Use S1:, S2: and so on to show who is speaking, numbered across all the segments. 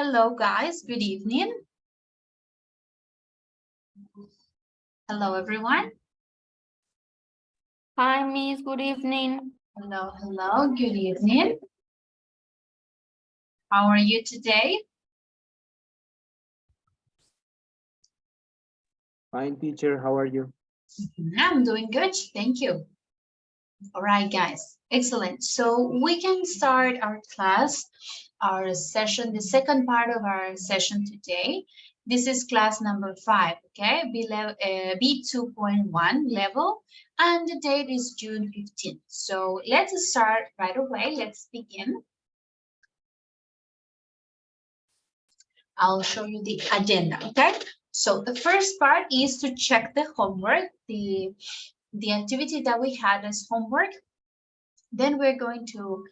S1: Hello, guys. Good evening. Hello, everyone.
S2: Hi, Miss. Good evening.
S1: Hello. Good evening. How are you today?
S3: Fine, teacher. How are you?
S1: I'm doing good. Thank you. All right, guys. Excellent. So we can start our class, our session, the second part of our session today. This is class number 5, okay? B2.1 level, and the date is June 15th. So let's start right away. Let's begin. I'll show you the agenda, okay? So the first part is to check the homework, the activity that we had as homework. Then we're going to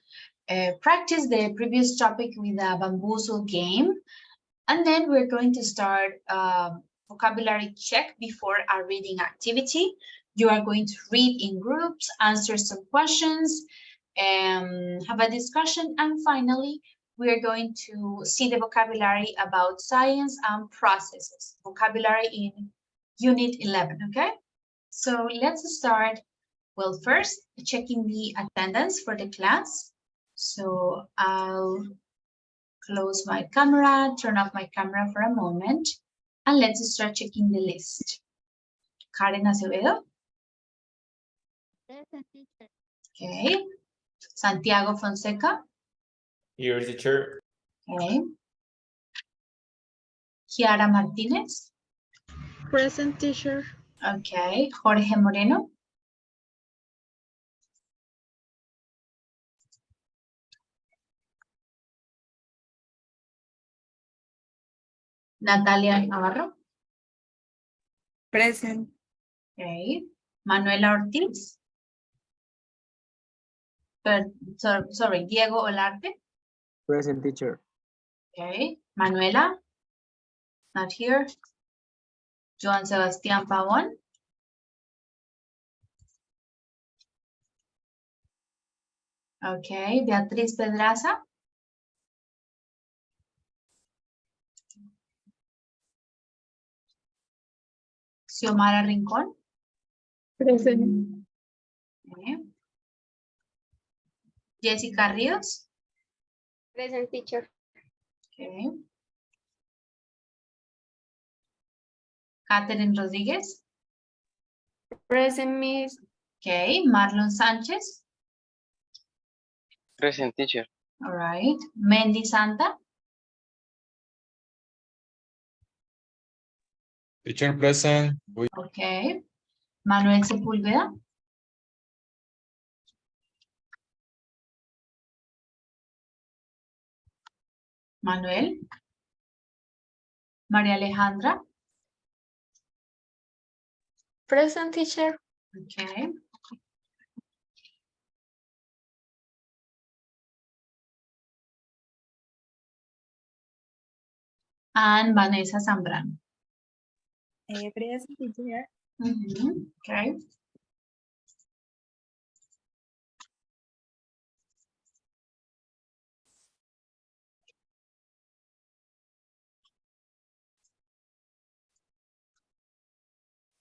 S1: practice the previous topic with a bamboozle game. And then we're going to start vocabulary check before our reading activity. You are going to read in groups, answer some questions, have a discussion, and finally, we are going to see the vocabulary about science and processes, vocabulary in Unit 11, okay? So let's start, well, first, checking the attendance for the class. So I'll close my camera, turn off my camera for a moment, and let's start checking the list. Karen Acevedo. Okay. Santiago Fonseca.
S4: Here, teacher.
S1: Okay. Kiara Martinez.
S5: Present, teacher.
S1: Okay. Jorge Moreno. Natalia Navarro.
S5: Present.
S1: Okay. Manuela Ortiz. Sorry, Diego Olarte.
S3: Present, teacher.
S1: Okay. Manuela. Not here. Joan Sebastián Pavón. Okay. Beatriz Pedraza. Xiomara Rincón.
S5: Present.
S1: Okay. Jessica Ríos.
S2: Present, teacher.
S1: Okay. Catherine Rodríguez.
S2: Present, Miss.
S1: Okay. Marlon Sánchez.
S6: Present, teacher.
S1: All right. Mendy Santa.
S4: Teacher present.
S1: Okay. Manuel Sepúlveda. Manuel. María Alejandra.
S2: Present, teacher.
S1: Okay. And Vanessa Zambrano.
S5: Present, teacher.
S1: Okay.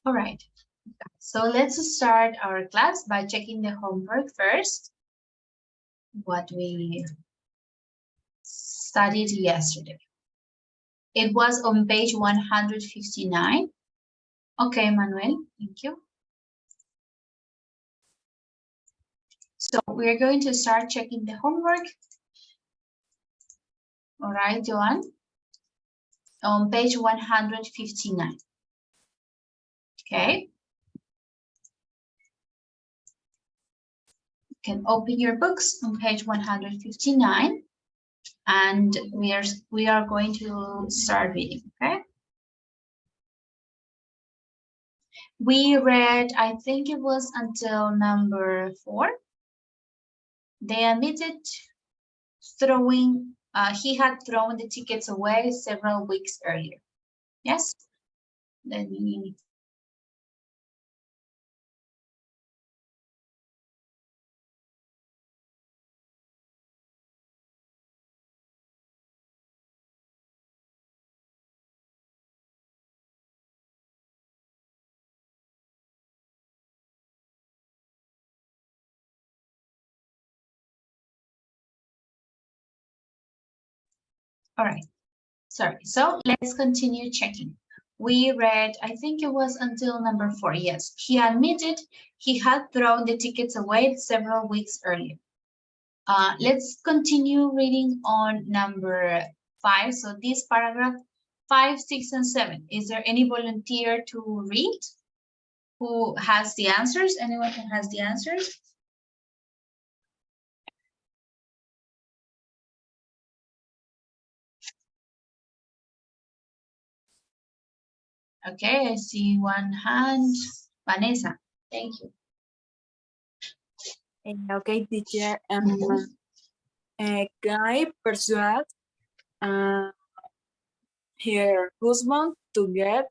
S1: All right. So let's start our class by checking the homework first. What we studied yesterday. It was on page 159. Okay, Manuel, thank you. So we're going to start checking the homework. All right, Joanne. On page 159. Okay. You can open your books on page 159 and we are going to start reading, okay? We read, I think it was until number 4. They admitted throwing, he had thrown the tickets away several weeks earlier. Yes? Let me All right. Sorry. So let's continue checking. We read, I think it was until number 4. Yes. He admitted he had thrown the tickets away several weeks earlier. Let's continue reading on number 5. So this paragraph 5, 6, and 7. Is there any volunteer to read? Who has the answers? Anyone who has the answers? Okay, I see one hand. Vanessa, thank you.
S5: Okay, teacher. Guy persuade her husband to get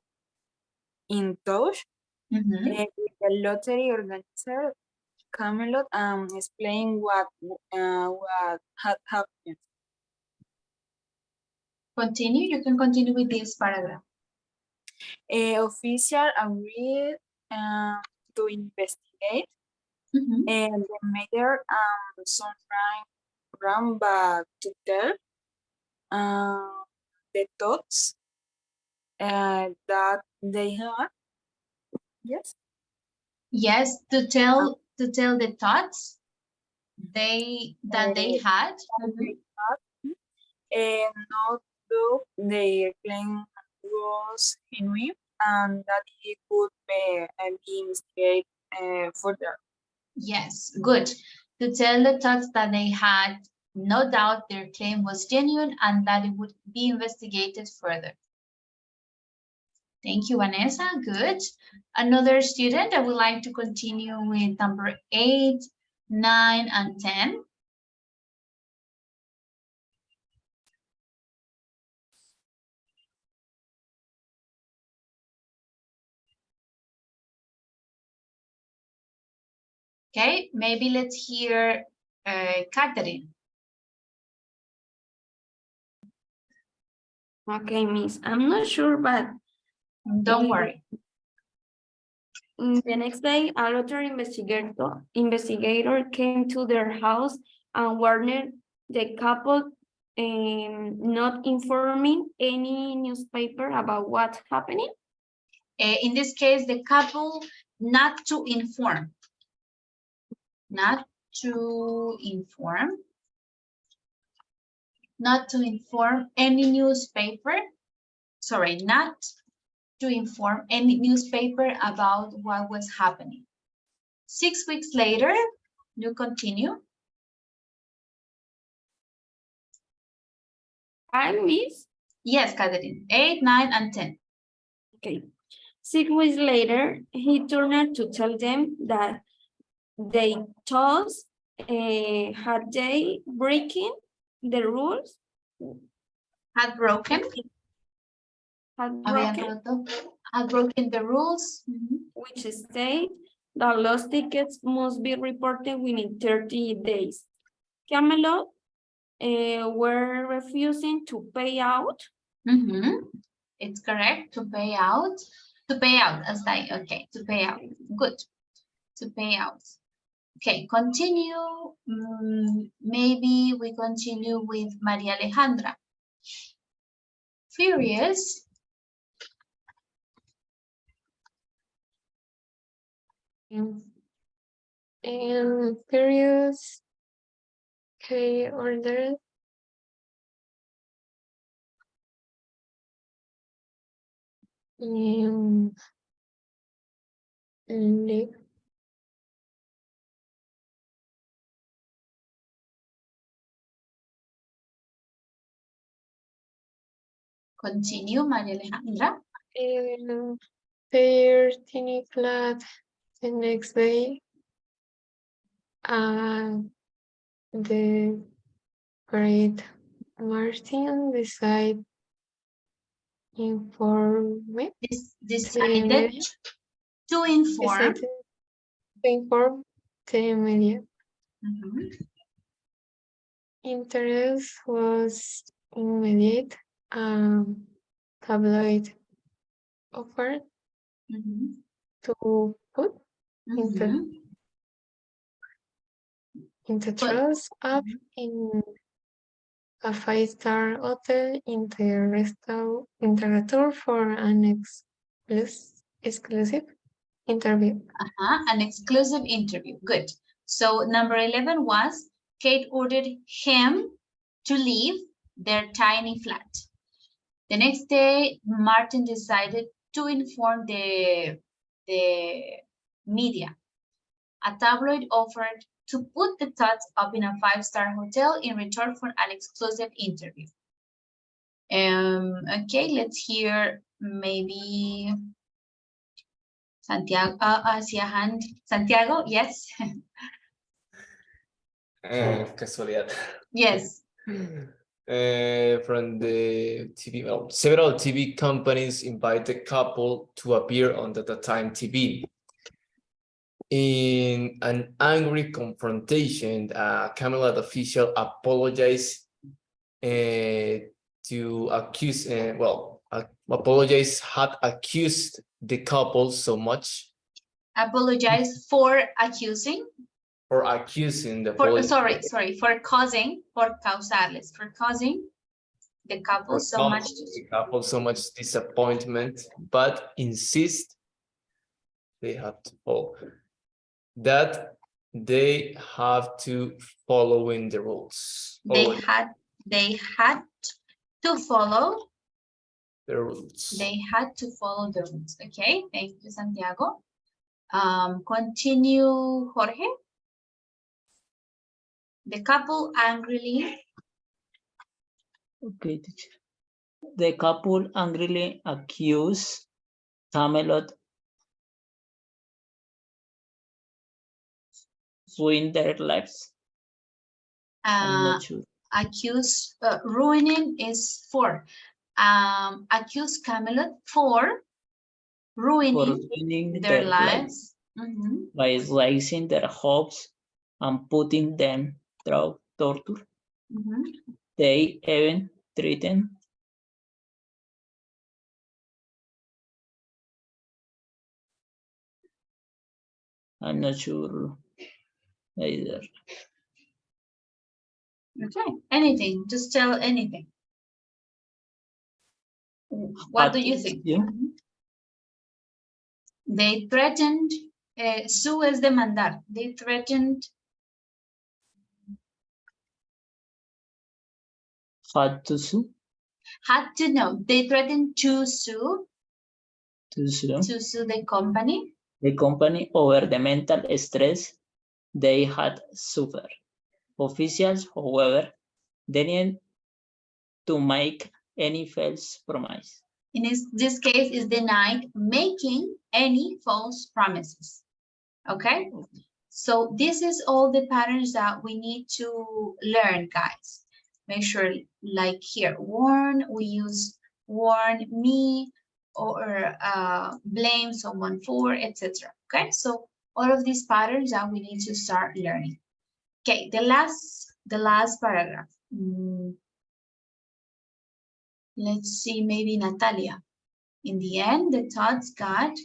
S5: in touch
S1: Mhm.
S5: with the lottery organizer Camelot and explain what had happened.
S1: Continue. You can continue with this paragraph.
S5: Official agreed to investigate,
S1: Mhm.
S5: and the mayor and some ran back to tell the thoughts that they had. Yes.
S1: Yes, to tell the thoughts that they had. Mhm.
S5: And not though their claim was genuine and that he could be investigated further.
S1: Yes, good. To tell the thoughts that they had, no doubt their claim was genuine and that it would be investigated further. Thank you, Vanessa. Good. Another student, I would like to continue with number 8, 9, and 10. Okay, maybe let's hear Catherine.
S2: Okay, miss. I'm not sure, but
S1: Don't worry.
S2: the next day, a lottery investigator came to their house and warned the couple, not informing any newspaper about what's happening.
S1: In this case, the couple not to inform. Not to inform. Not to inform any newspaper. Sorry, not to inform any newspaper about what was happening. 6 weeks later, you continue.
S2: I miss.
S1: Yes, Catherine. 8, 9, and 10.
S2: Okay. 6 weeks later, he turned to tell them that they thought had they breaking the rules,
S1: Had broken.
S2: had
S1: Habían
S2: broken,
S1: roto. Had broken the rules. Mhm.
S2: which state that lost tickets must be reported within 30 days. Camelot were refusing to pay out.
S1: Mhm. It's correct, to pay out. To pay out, as I, okay, to pay out. Good. To pay out. Okay, continue. Maybe we continue with Maria Alejandra. Furious.
S2: And furious, he ordered Nick
S1: Continue, Maria Alejandra.
S2: their tiny flat the next day. The great Martin inform me.
S1: Decided to inform.
S2: Decided to inform the media.
S1: Mhm.
S2: Interest was immediate. Tabloid offered
S1: Mhm.
S2: to put
S1: Mhm.
S2: into trust up in
S6: a five-star hotel interrogator for an exclusive interview.
S1: An exclusive interview. Good. So number 11 was Kate ordered him to leave their tiny flat. The next day, Martin decided to inform the media. A tabloid offered to put the Tots up in a five-star hotel in return for an exclusive interview. Okay, let's hear maybe Santiago, hacia hand. Santiago, yes.
S4: Casualidad.
S1: Yes.
S4: From the TV, well, several TV companies invite the couple to appear on the time TV. In an angry confrontation, a Camelot official apologized to accuse, apologize had accused the couple so much.
S1: Apologize for accusing.
S4: For accusing the
S1: For causing, por causarles, for causing the couple so much.
S4: The couple so much disappointment, but insist they have to follow that they have to follow in the rules.
S1: They had to follow
S4: the rules.
S1: They had to follow the rules. Okay, thank you, Santiago. Continue, Jorge. The couple angrily.
S7: Okay, teacher. The couple angrily accused Camelot ruin their lives. I'm not sure.
S1: Accuse ruining is for. Accuse Camelot for ruining their lives.
S7: By raising their hopes and putting them through torture. They even threatened I'm not sure either.
S1: Okay, anything, just tell anything. What do you think?
S7: Yeah.
S1: They threatened, sue es demandar. They threatened.
S7: Had to sue.
S1: Had to know. They threatened to sue.
S7: To sue.
S1: To sue the company.
S7: The company over the mental stress they had suffered. Officials, however, didn't to make any false promise.
S1: In this case, is denied making any false promises. Okay, so this is all the patterns that we need to learn, guys. Make sure, like here, warn, we use warn me, or blame someone for, etc. Okay, so all of these patterns that we need to start learning. Okay, the last paragraph. Let's see, maybe Natalia. In the end, the Tots got.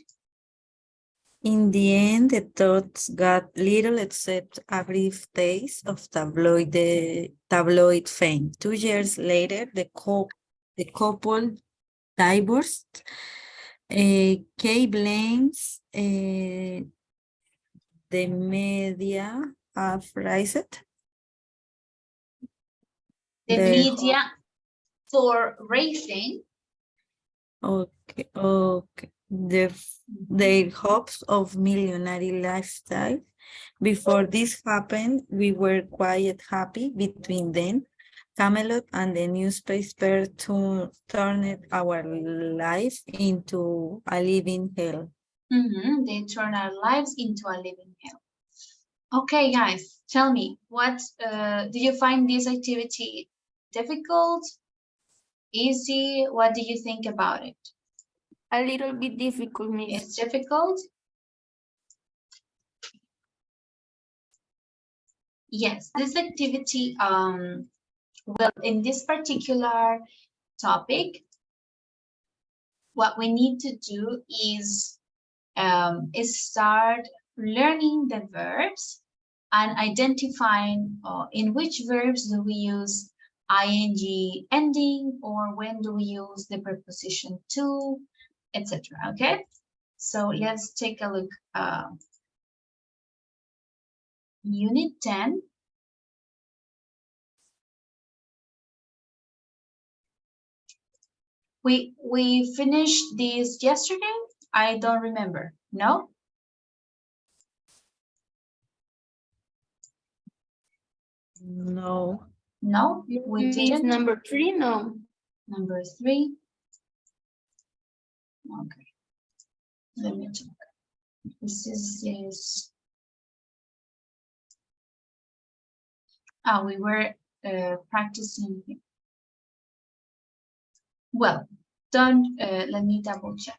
S8: In the end, the Tots got little except a brief taste of tabloid fame. 2 years later, the couple divorced. Kay blames the media have raised.
S1: The media for raising.
S8: Okay. Their hopes of millionaire lifestyle. Before this happened, we were quite happy between them. Camelot and the newspaper turned our life into a living hell.
S1: They turn our lives into a living hell. Okay, guys, tell me, what do you find this activity difficult, easy? What do you think about it?
S2: A little bit difficult, Miss.
S1: It's difficult? Yes, this activity, well, in this particular topic, what we need to do is start learning the verbs and identifying in which verbs do we use ing ending, or when do we use the preposition to, etc. Okay, so let's take a look. Unit 10. We finished this yesterday. I don't remember. No?
S8: No.
S1: No, we
S2: Means
S1: didn't.
S2: number 3, no.
S1: Number 3. Okay. Let me check. This is this. We were practicing. Well, don't, let me double check.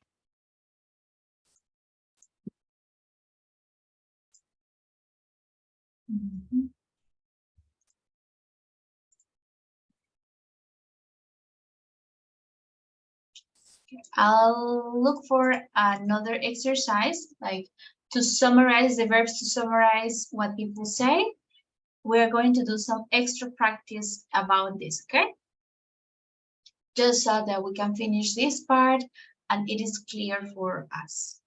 S1: Mhm. I'll look for another exercise, like to summarize the verbs, to summarize what people say. We're going to do some extra practice about this, okay? Just so that we can finish this part and it is clear for us.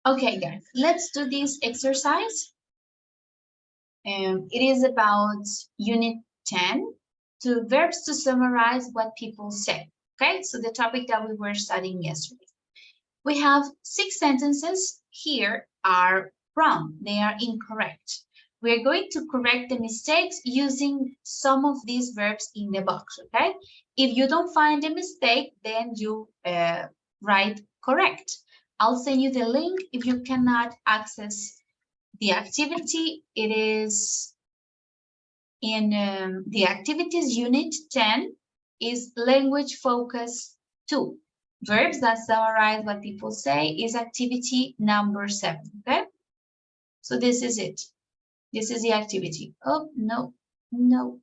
S1: Okay, guys, let's do this exercise. It is about Unit 10, to verbs to summarize what people say. Okay, so the topic that we were studying yesterday. We have 6 sentences here are wrong. They are incorrect. We're going to correct the mistakes using some of these verbs in the box, okay? If you don't find a mistake, then you write correct. I'll send you the link if you cannot access the activity. It is in the activities unit 10 is language focus 2. Verbs that summarize what people say is activity number 7, okay? So this is it. This is the activity. Oh, no, no.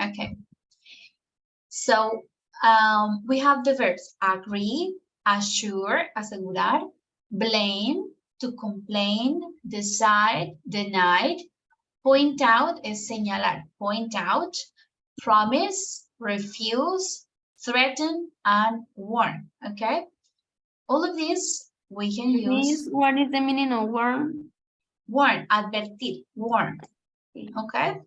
S1: Okay. So we have the verbs agree, assure, asegurar, blame, to complain, decide, denied, point out es señalar, point out, promise, refuse, threaten, and warn, okay? All of these we can use.
S2: What is the meaning of warn?
S1: Warn, advertir, warn, okay?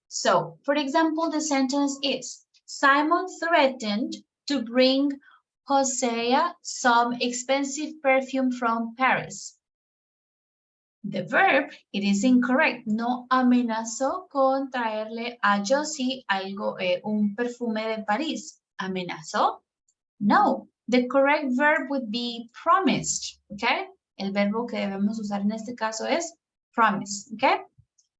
S1: So, for example, the sentence is, Simon threatened to bring Hosea some expensive perfume from Paris. The verb, it is incorrect. No amenazó con traerle a Josie algo, un perfume de París. ¿Amenazó? No. The correct verb would be promised, okay? El verbo que debemos usar en este caso es promise, okay?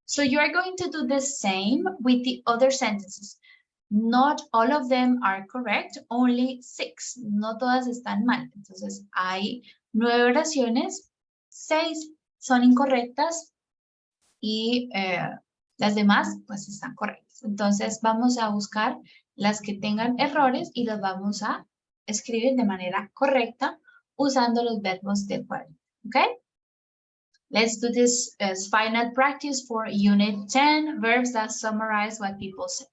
S1: So you are going to do the same with the other sentences. Not all of them are correct, only 6. No todas están mal. Entonces, hay 9 oraciones, 6 son incorrectas y las demás pues están correctas. Entonces vamos a buscar las que tengan errores y las vamos a escribir de manera correcta usando los verbos del cuadro. ¿Ok? Let's do this as final practice for Unit 10, verbs that summarize what people say.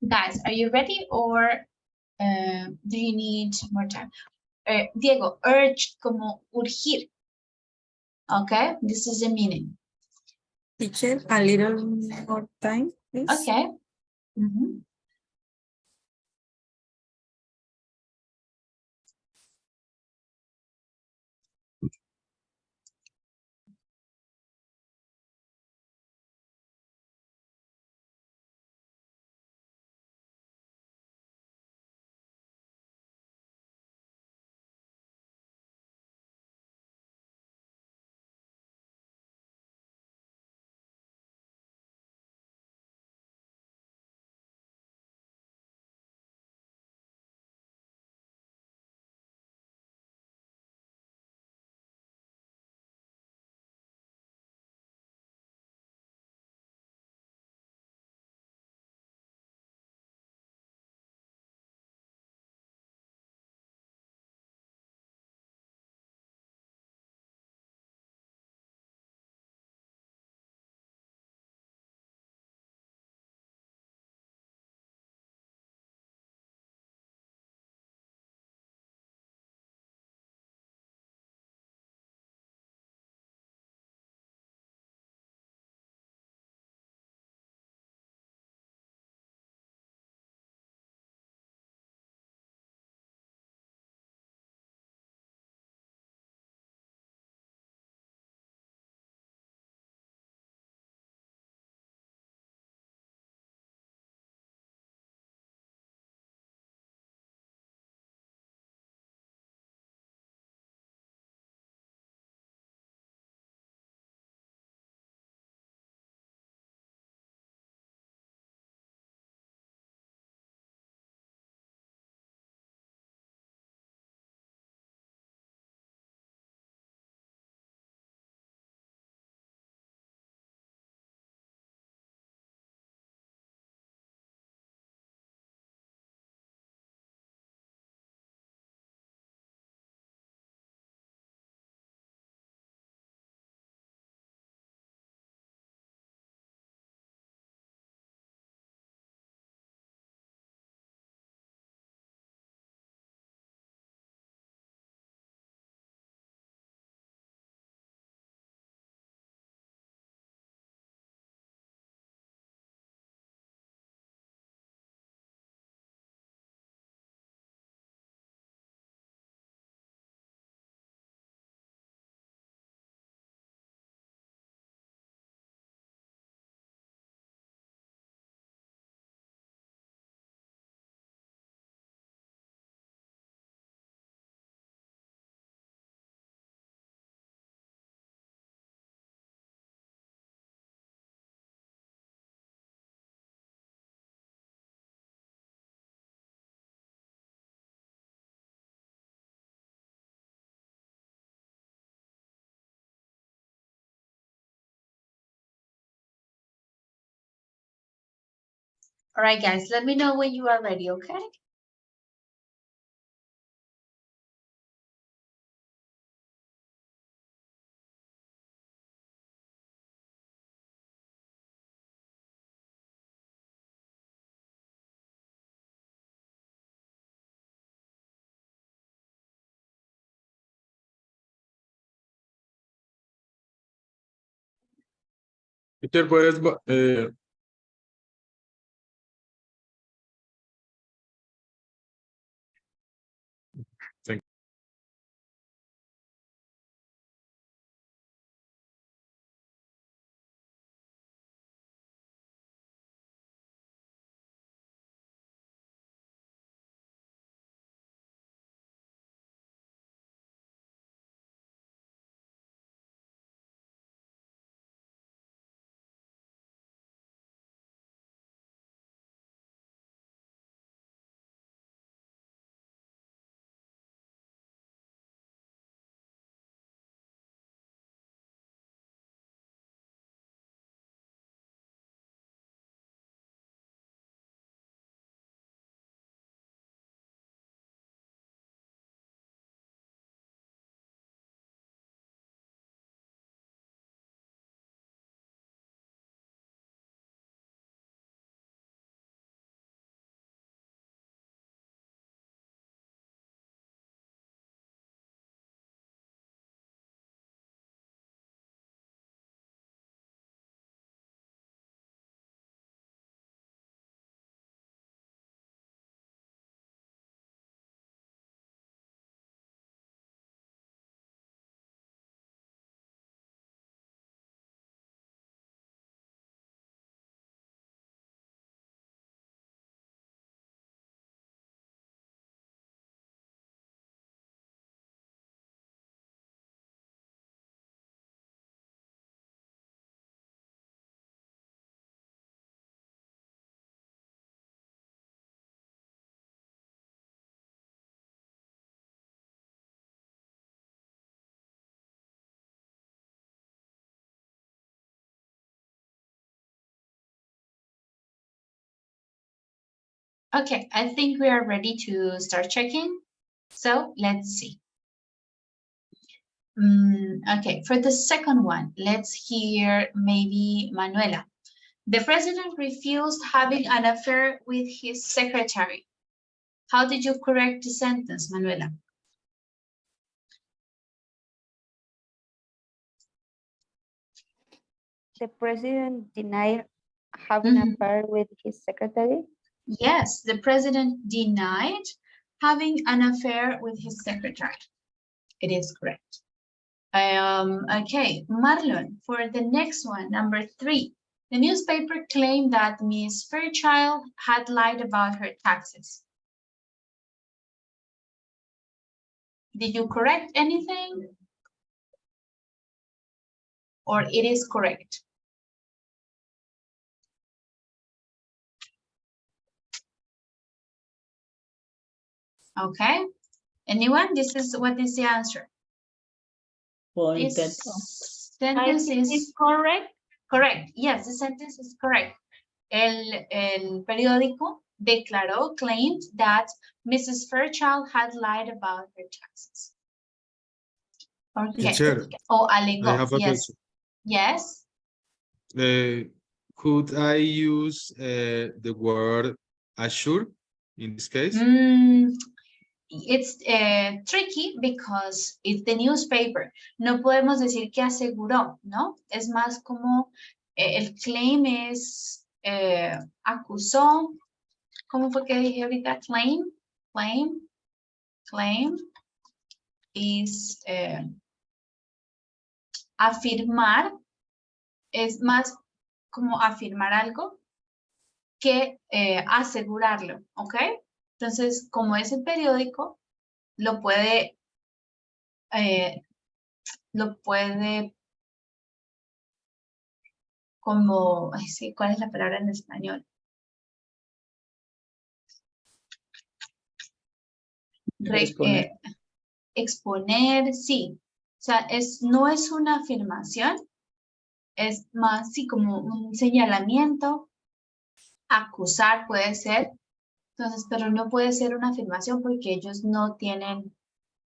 S1: Guys, are you ready or do you need more time? Diego, urge como urgir. Okay, this is the meaning.
S8: Teacher, a little more time, please.
S1: Okay. Mhm. All right, guys, let me know when you are ready, okay?
S9: Teacher, ¿puedes
S1: Okay, I think we are ready to start checking. So let's see. Okay, for the second one, let's hear maybe Manuela. The president refused having an affair with his secretary. How did you correct the sentence, Manuela?
S2: The president denied having an affair with his secretary.
S1: Yes, the president denied having an affair with his secretary. It is correct. Okay, Marlon, for the next one, number 3. The newspaper claimed that Miss Fairchild had lied about her taxes. Did you correct anything? Or it is correct? Okay, anyone? What is the answer?
S7: Pointed
S1: This
S7: out.
S2: I
S1: sentence
S2: think
S1: is
S2: it's correct.
S1: correct. Yes, the sentence is correct. El periódico declaró, claimed that Mrs. Fairchild had lied about her taxes. Okay.
S9: Teacher,
S1: O
S9: I
S1: alegó,
S9: have a
S1: yes.
S9: question.
S1: Yes.
S9: Could I use the word assure in this case?
S1: It's tricky because it's the newspaper. No podemos decir que aseguró, ¿no? Es más como el claim es acusó. ¿Cómo fue que dije ahorita? Claim is afirmar. Es más como afirmar algo que asegurarlo, ¿ok? Entonces, como es el periódico, lo puede como, ay, sí, ¿cuál es la palabra en español?
S7: Exponer.
S1: Exponer, sí. O sea, no es una afirmación, es más, sí, como un señalamiento, acusar puede ser, entonces, pero no puede ser una afirmación porque ellos no tienen,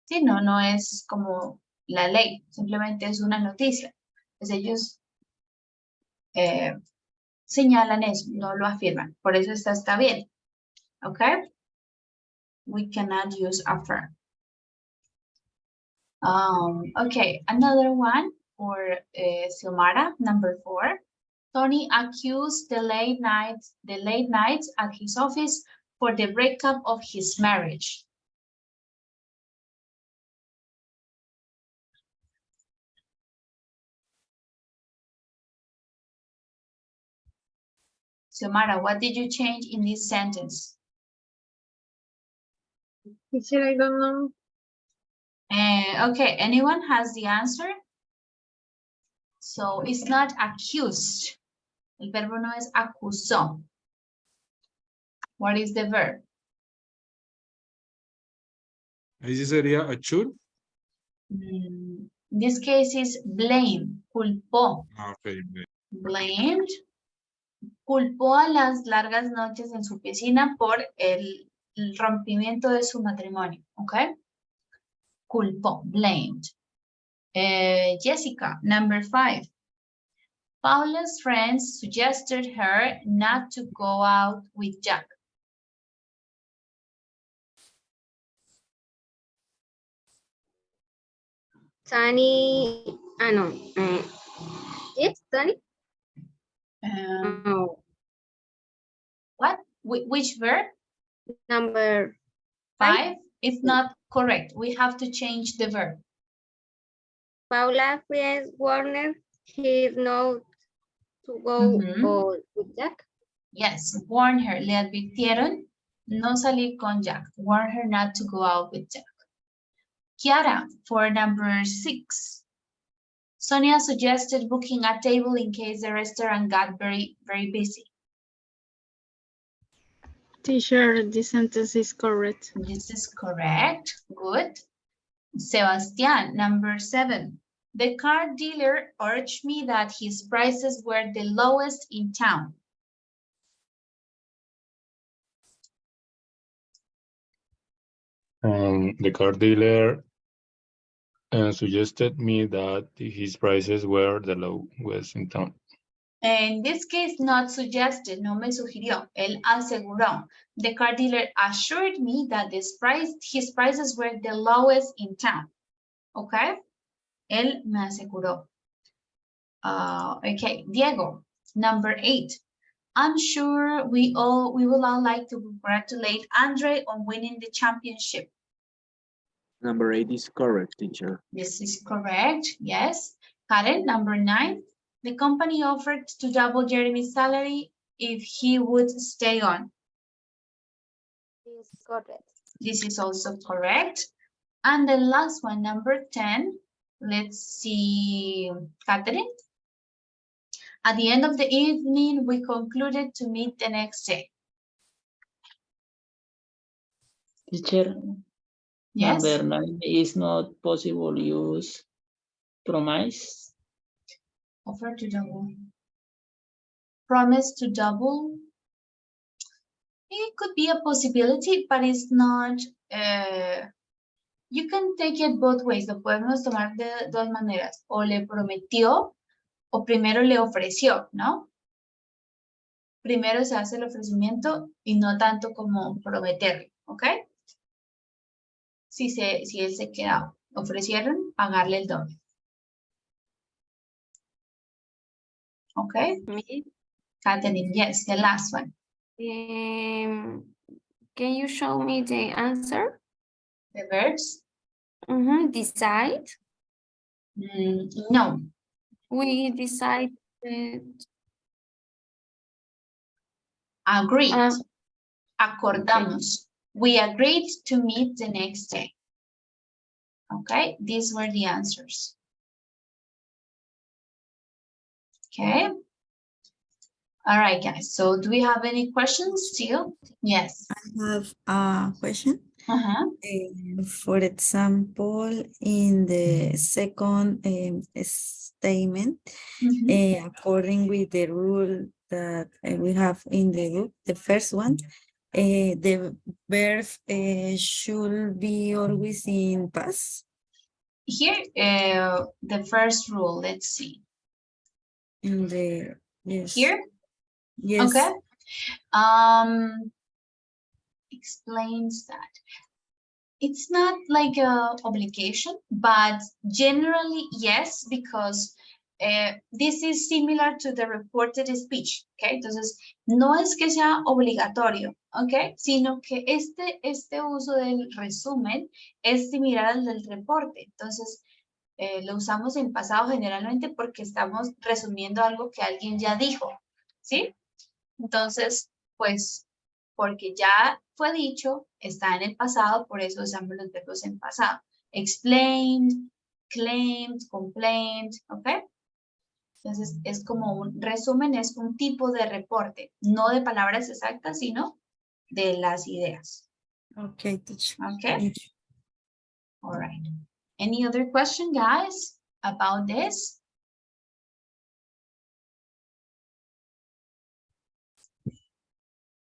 S1: sí, no es como la ley, simplemente es una noticia. Pues ellos señalan eso, no lo afirman, por eso está bien, ¿ok? We cannot use affirm. Okay, another one for Xiomara, number 4. Tony accused the late nights at his office for the breakup of his marriage. Xiomara, what did you change in this sentence?
S6: Teacher, I don't know.
S1: Okay, anyone has the answer? So it's not accused. El verbo no es acusó. What is the verb?
S9: Ahí sería assure.
S1: In this case is blame, culpó.
S9: Okay.
S1: Blamed, culpó a las largas noches en su piscina por el rompimiento de su matrimonio, ¿ok? Culpó, blamed. Jessica, number 5. Paula's friends suggested her not to go out with Jack.
S6: Sunny, no. Yes, Sunny? No.
S1: What? Which verb?
S6: Number
S1: 5? It's not correct. We have to change the verb.
S6: Paula friends Warner, he not to go with Jack.
S1: Yes, warn her. Le advirtieron no salir con Jack. Warn her not to go out with Jack. Kiara, for number 6. Sonia suggested booking a table in case the restaurant got very, very busy.
S6: Teacher, this sentence is correct.
S1: This is correct. Good. Sebastian, number 7. The car dealer urged me that his prices were the lowest in town.
S10: The car dealer suggested me that his prices were the lowest in town.
S1: In this case, not suggested, no me sugirió, él aseguró. The car dealer assured me that his prices were the lowest in town. Okay? Él me aseguró. Okay, Diego, number 8. I'm sure we will all like to congratulate Andre on winning the championship.
S3: Number 8 is correct, teacher.
S1: This is correct, yes. Karen, number 9. The company offered to double Jeremy's salary if he would stay on.
S6: Is correct.
S1: This is also correct. And the last one, number 10. Let's see, Catherine. At the end of the evening, we concluded to meet the next day.
S7: Teacher,
S1: Yes.
S7: number 9 is not possible use promise.
S1: Offer to double. Promise to double. It could be a possibility, but it's not. You can take it both ways. Lo podemos tomar de dos maneras. O le prometió o primero le ofreció, ¿no? Primero se hace el ofrecimiento y no tanto como prometerle, ¿ok? Si él se queda, ofrecieron pagarle el doble. Okay,
S2: Me,
S1: Catherine, yes, the last one.
S2: can you show me the answer?
S1: The verbs?
S2: Decide.
S1: No.
S2: We decided.
S1: Agreed. Acordamos. We agreed to meet the next day. Okay, these were the answers. Okay. All right, guys. So do we have any questions still? Yes.
S8: I have a question.
S1: Uh-huh.
S8: For example, in the second statement, according with the rule that we have in the book, the first one, the verb should be always in past.
S1: Here, the first rule, let's see.
S8: In the, yes.
S1: Here?
S8: Yes.
S1: Okay. Explains that. It's not like a obligation, but generally, yes, because this is similar to the reported speech, okay? Entonces, no es que sea obligatorio, okay? Sino que este uso del resumen es similar al del reporte. Entonces, lo usamos en pasado generalmente porque estamos resumiendo algo que alguien ya dijo, ¿sí? Entonces, pues, porque ya fue dicho, está en el pasado, por eso usamos los verbos en pasado. Explained, claimed, complained, ¿ok? Entonces, es como un resumen, es un tipo de reporte, no de palabras exactas, sino de las ideas.
S8: Okay, teacher.
S1: Okay? All right. Any other question, guys, about this?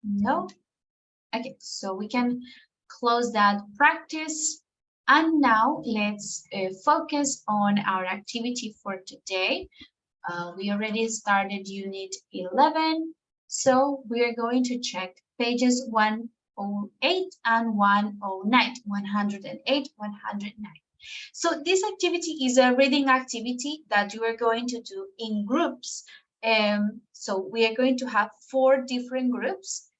S1: No? Okay, so we can close that practice. And now let's focus on our activity for today. We already started unit 11. So we are going to check pages 108 and 109, 108, 109. So this activity is a reading activity that you are going to do in groups. So we are going to have 4 different groups.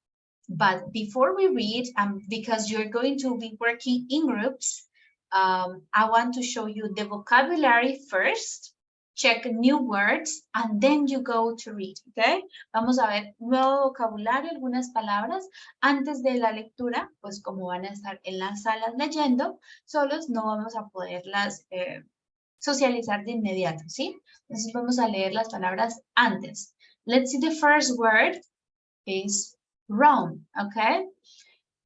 S1: But before we read, because you're going to be working in groups, I want to show you the vocabulary first, check new words, and then you go to read, okay? Vamos a ver nuevo vocabulario, algunas palabras. Antes de la lectura, pues como van a estar en las salas leyendo, solos no vamos a poderlas socializar de inmediato, ¿sí? Entonces vamos a leer las palabras antes. Let's see, the first word is roam, okay?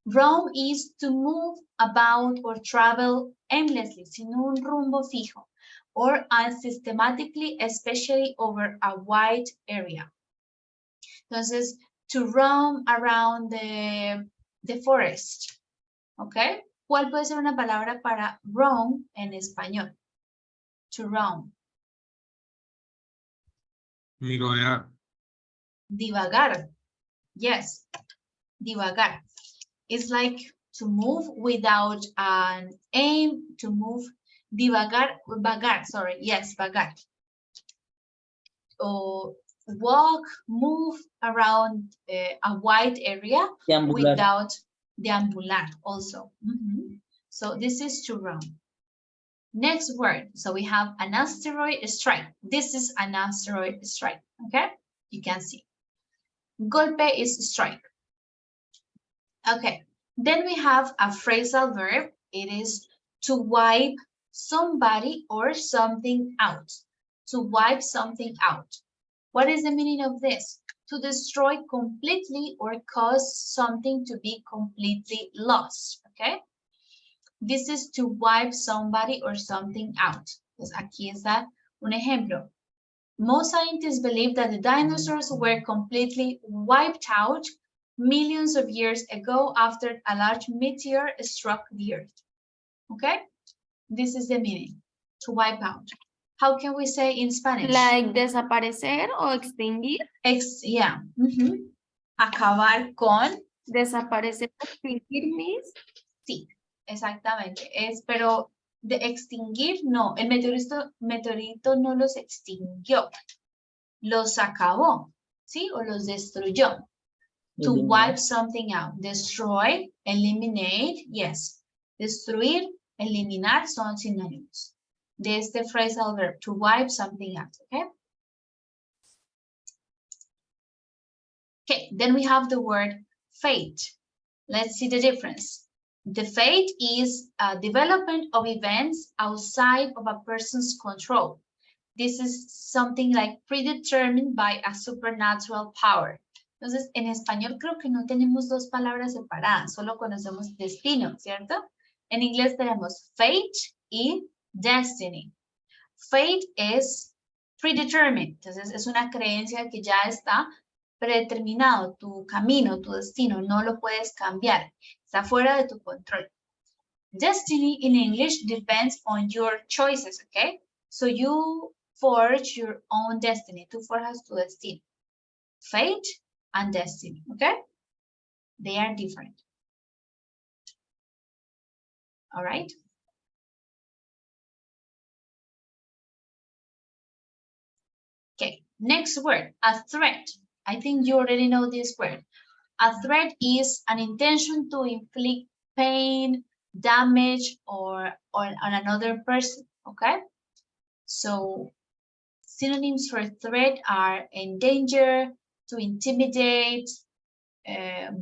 S1: Roam is to move about or travel endlessly, sin un rumbo fijo, or unsystematically, especially over a wide area. Entonces, to roam around the forest, okay? ¿Cuál puede ser una palabra para wrong en español? To wrong.
S9: Mironear.
S1: Divagar. Yes. Divagar. It's like to move without an aim, to move. Vagar, sorry. Yes, vagar. Or walk, move around a wide area
S7: Deambular.
S1: without deambular also. So this is to run. Next word. So we have an asteroid strike. This is an asteroid strike. Okay, you can see. Golpe is strike. Okay, then we have a phrasal verb. It is to wipe somebody or something out. To wipe something out. What is the meaning of this? To destroy completely or cause something to be completely lost, okay? This is to wipe somebody or something out. Pues aquí está un ejemplo. Most scientists believe that the dinosaurs were completely wiped out millions of years ago after a large meteor struck the earth, okay? This is the meaning, to wipe out. How can we say in Spanish?
S2: Like desaparecer o extinguir.
S1: Yeah. Acabar con.
S2: Desaparecer o extinguir means.
S1: Sí, exactamente. Pero de extinguir, no. El meteorito no los extinguió. Los acabó, ¿sí? O los destruyó. To wipe something out. Destroy, eliminate, yes. Destruir, eliminar son sinónimos de este phrasal verb, to wipe something out, okay? Okay, then we have the word fate. Let's see the difference. The fate is a development of events outside of a person's control. This is something like predetermined by a supernatural power. Entonces, en español creo que no tenemos dos palabras separadas, solo conocemos destino, ¿cierto? En inglés tenemos fate y destiny. Fate es predetermined, entonces es una creencia que ya está predeterminado, tu camino, tu destino, no lo puedes cambiar, está fuera de tu control. Destiny in English depends on your choices, okay? So you forge your own destiny, tú forjas tu destino. Fate and destiny, okay? They are different. All right? Okay, next word, a threat. I think you already know this word. A threat is an intention to inflict pain, damage, or on another person, okay? So synonyms for threat are endanger, to intimidate,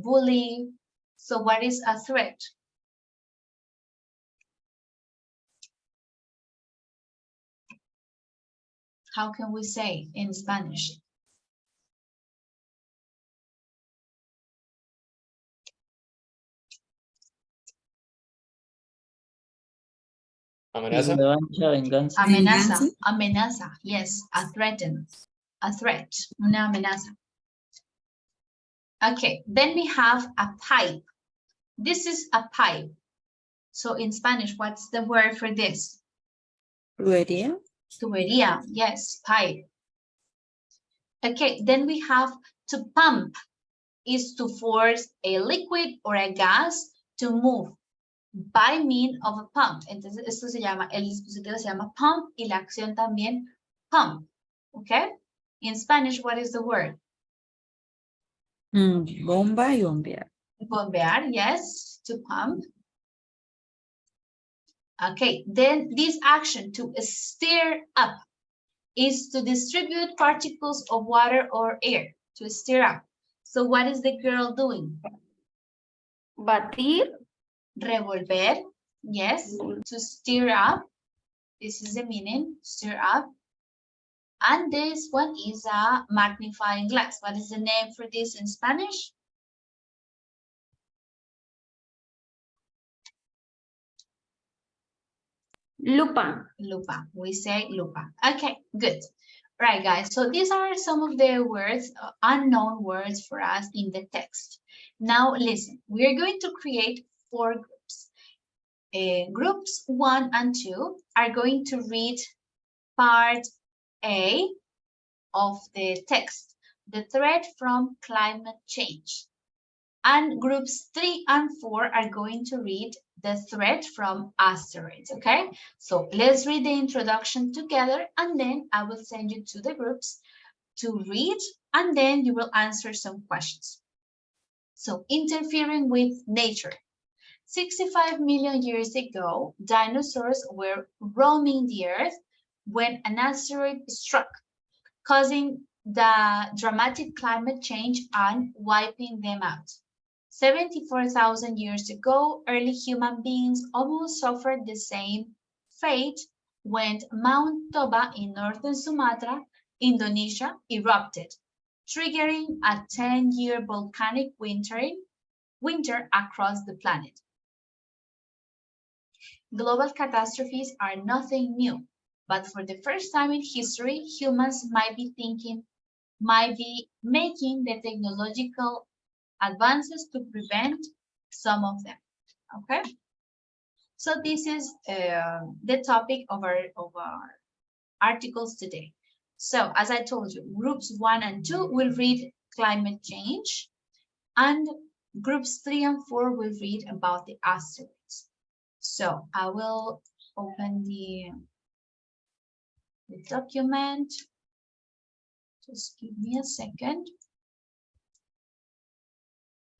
S1: bully. So what is a threat? How can we say in Spanish?
S4: Amenaza.
S7: Revancha, venganza.
S1: Amenaza, amenaza, yes, a threaten, a threat, una amenaza. Okay, then we have a pipe. This is a pipe. So in Spanish, what's the word for this?
S8: Tubería.
S1: Tubería, yes, pipe. Okay, then we have to pump, is to force a liquid or a gas to move by means of a pump. Entonces, esto se llama, el dispositivo se llama pump y la acción también pump. Okay? In Spanish, what is the word?
S8: Bomba y bombear.
S1: Bombear, yes, to pump. Okay, then this action to stir up is to distribute particles of water or air, to stir up. So what is the girl doing?
S2: Batir.
S1: Revolver, yes, to stir up. This is the meaning, stir up. And this one is a magnifying glass. What is the name for this in Spanish?
S2: Lupa.
S1: Lupa. We say lupa. Okay, good. Right, guys. So these are some of the words, unknown words for us in the text. Now, listen. We are going to create 4 groups. Groups 1 and 2 are going to read part A of the text, the threat from climate change. And groups 3 and 4 are going to read the threat from asteroids, okay? So let's read the introduction together, and then I will send you to the groups to read, and then you will answer some questions. So interfering with nature. 65 million years ago, dinosaurs were roaming the earth when an asteroid struck, causing the dramatic climate change and wiping them out. 74,000 years ago, early human beings almost suffered the same fate when Mount Toba in northern Sumatra, Indonesia, erupted, triggering a 10-year volcanic winter across the planet. Global catastrophes are nothing new, but for the first time in history, humans might be making the technological advances to prevent some of them. Okay, so this is the topic of our articles today. So as I told you, groups 1 and 2 will read climate change, and groups 3 and 4 will read about the asteroids. So I will open the document. Just give me a second.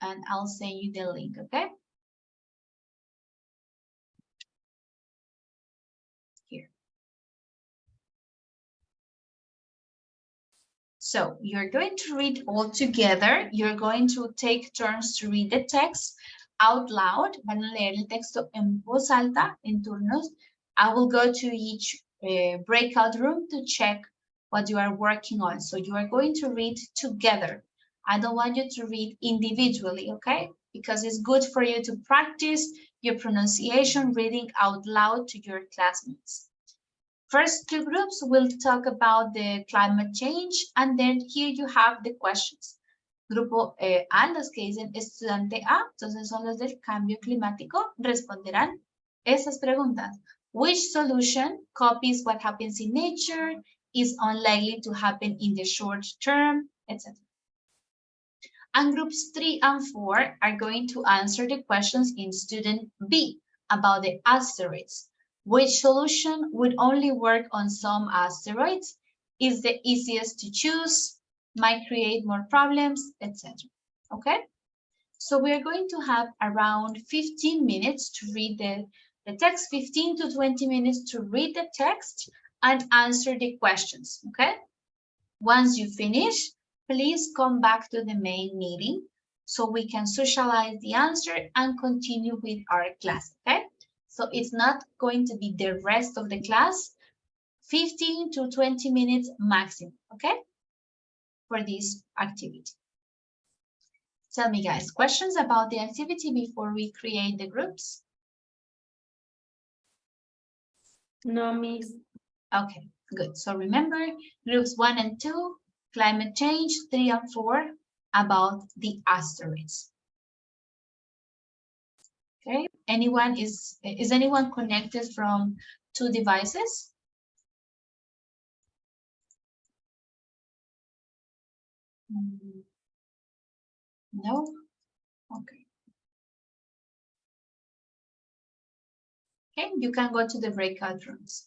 S1: And I'll send you the link, okay? Here. So you're going to read all together. You're going to take turns to read the text out loud. Van a leer el texto en voz alta, en turnos. I will go to each breakout room to check what you are working on. So you are going to read together. I don't want you to read individually, okay? Because it's good for you to practice your pronunciation reading out loud to your classmates. First two groups will talk about the climate change, and then here you have the questions. Grupo A, los que dicen estudiante A, entonces son los del cambio climático, responderán esas preguntas. Which solution copies what happens in nature, is unlikely to happen in the short term, etc. And groups 3 and 4 are going to answer the questions in student B about the asteroids. Which solution would only work on some asteroids, is the easiest to choose, might create more problems, etc. Okay? So we're going to have around 15 minutes to read the text, 15 to 20 minutes to read the text and answer the questions, okay? Once you finish, please come back to the main meeting so we can socialize the answer and continue with our class, okay? So it's not going to be the rest of the class, 15 to 20 minutes maximum, okay? For this activity. Tell me guys, questions about the activity before we create the groups?
S2: No, miss.
S1: Okay, good. So remember, groups 1 and 2, climate change, 3 and 4, about the asteroids. Okay, is anyone connected from two devices? No? Okay. Okay, you can go to the breakout rooms.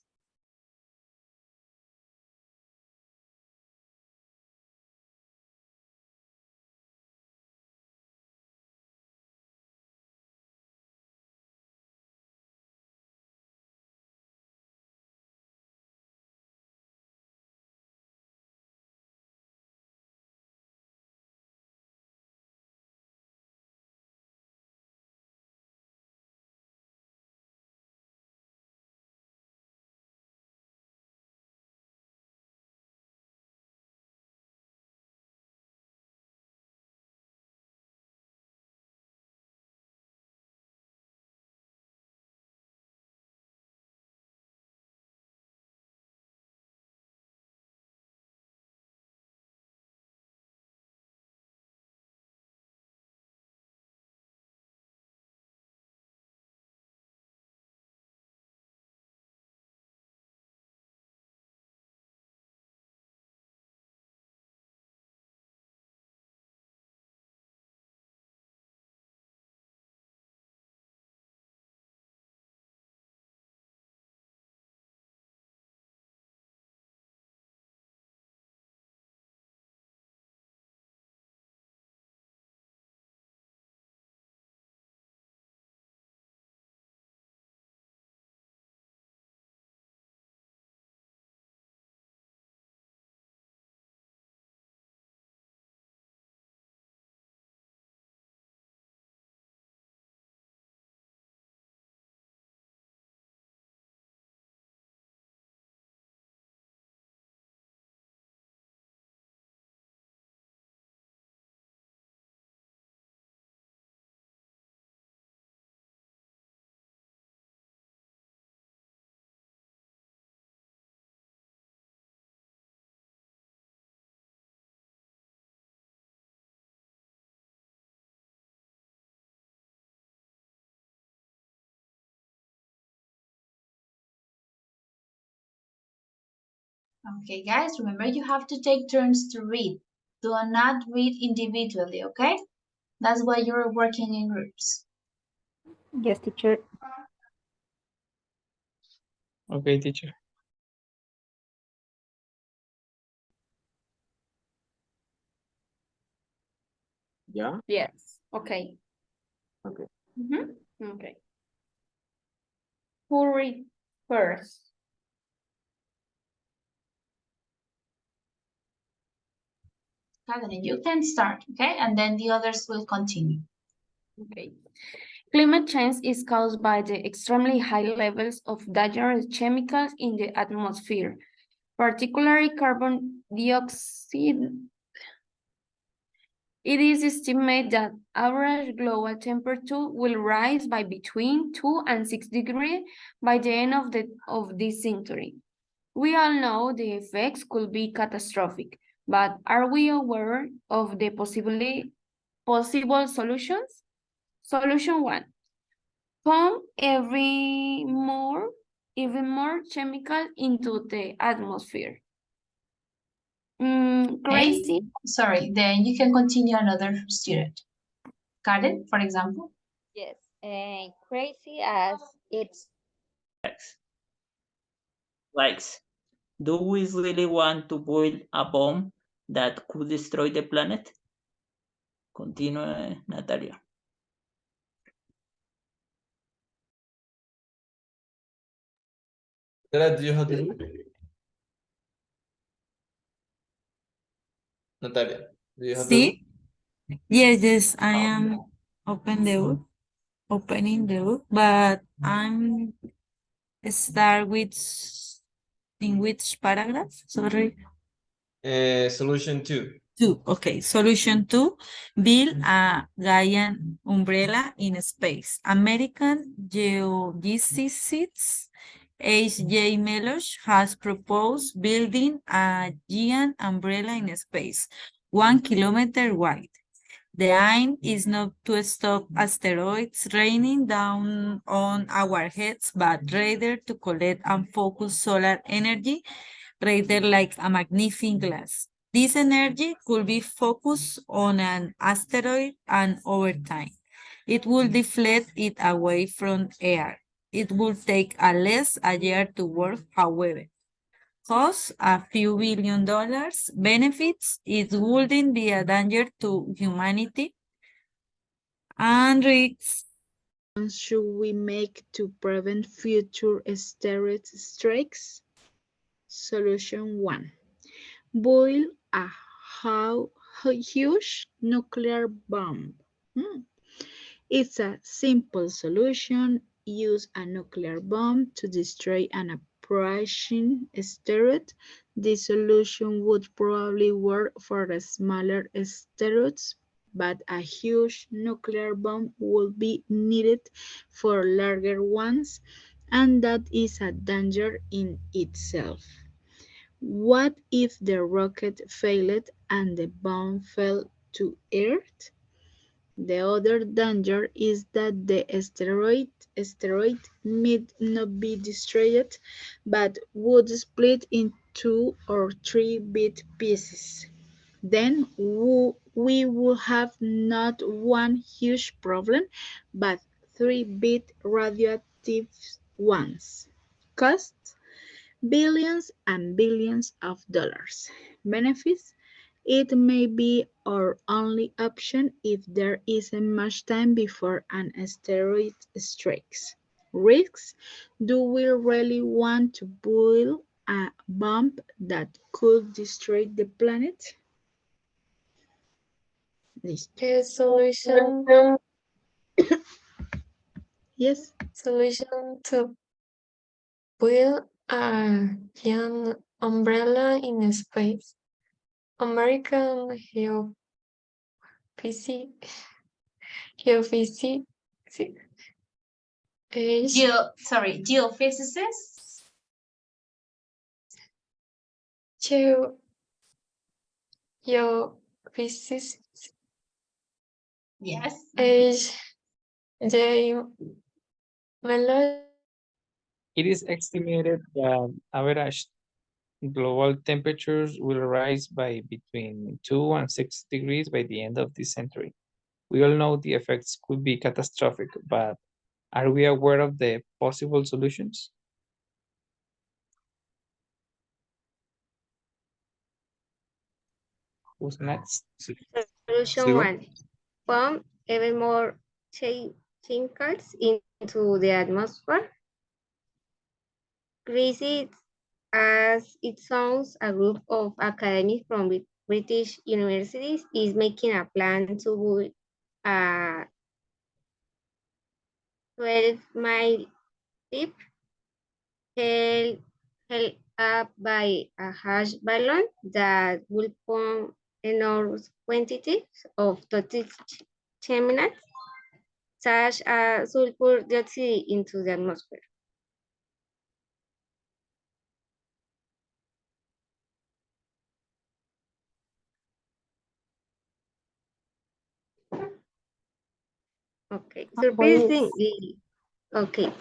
S1: Okay, guys, remember you have to take turns to read. Do not read individually, okay? That's why you're working in groups.
S2: Yes, teacher.
S4: Okay, teacher.
S3: Yeah?
S2: Yes. Okay.
S3: Okay.
S2: Okay. Who read first?
S1: Kathleen, you can start, okay? And then the others will continue.
S2: Okay. Climate change is caused by the extremely high levels of dangerous chemicals in the atmosphere, particularly carbon dioxide. It is estimated that average global temperature will rise by between 2 and 6 degrees by the end of this century. We all know the effects could be catastrophic, but are we aware of the possible solutions? Solution 1. Pump even more chemical into the atmosphere. Crazy.
S1: Okay? Sorry, then you can continue another student. Karen, for example.
S6: Yes, and crazy as it's
S7: Likes. Do we really want to build a bomb that could destroy the planet? Continue, Natalia.
S4: Natalia, do you have to read? Natalia, do you have to read?
S8: See? Yes, I am opening the book, but I'm start with in which paragraph? Sorry.
S4: Solution 2.
S8: Two. Okay. Solution two, build a giant umbrella in space. American geophysicist H.J. Melosh has proposed building a giant umbrella in space, 1 kilometer wide. The aim is not to stop asteroids raining down on our heads, but rather to collect and focus solar energy, rather like a magnifying glass. This energy could be focused on an asteroid and over time, it will deflect it away from Earth. It will take a year to work, however. Cost a few $1 billion. Benefits, it wouldn't be a danger to humanity. And risks,
S5: Should we make to prevent future asteroid strikes? Solution 1. Boil a huge nuclear bomb. It's a simple solution. Use a nuclear bomb to destroy an approaching asteroid. This solution would probably work for the smaller asteroids, but a huge nuclear bomb would be needed for larger ones, and that is a danger in itself. What if the rocket failed and the bomb fell to Earth? The other danger is that the asteroid might not be destroyed, but would split into 2 or 3 bit pieces. Then we would have not one huge problem, but 3 bit radioactive ones. Cost billions and billions of dollars. Benefits, it may be our only option if there isn't much time before an asteroid strikes. Risks, do we really want to build a bomb that could destroy the planet? Listo. Yes.
S11: Solution to build a giant umbrella in space. American geophysics
S1: Geophysicists.
S11: geo geophysicists
S1: Yes.
S11: H.J. Mellon
S12: It is estimated that average global temperatures will rise by between 2 and 6 degrees by the end of this century. We all know the effects could be catastrophic, but are we aware of the possible solutions? Who's next?
S6: Solution
S9: Sigo.
S6: 1. Pump even more chemicals into the atmosphere. Greece, as it sounds, a group of academics from British universities is making a plan to build a 12-mile deep held up by a hash balloon that will pump enormous quantities of toxic chemicals such as sulfur dioxide into the atmosphere. Okay, surprisingly, okay.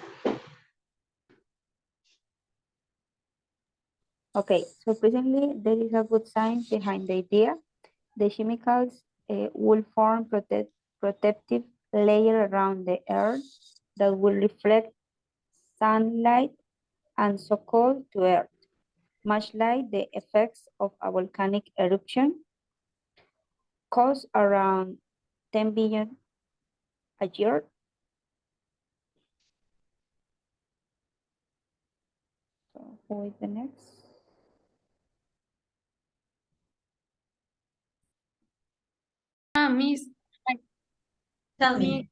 S13: Okay, surprisingly, there is a good science behind the idea. The chemicals will form protective layer around the earth that will reflect sunlight and so cold to earth, much like the effects of a volcanic eruption, cost around 10 billion a year. So who is the next?
S2: Miss,
S1: Tell me.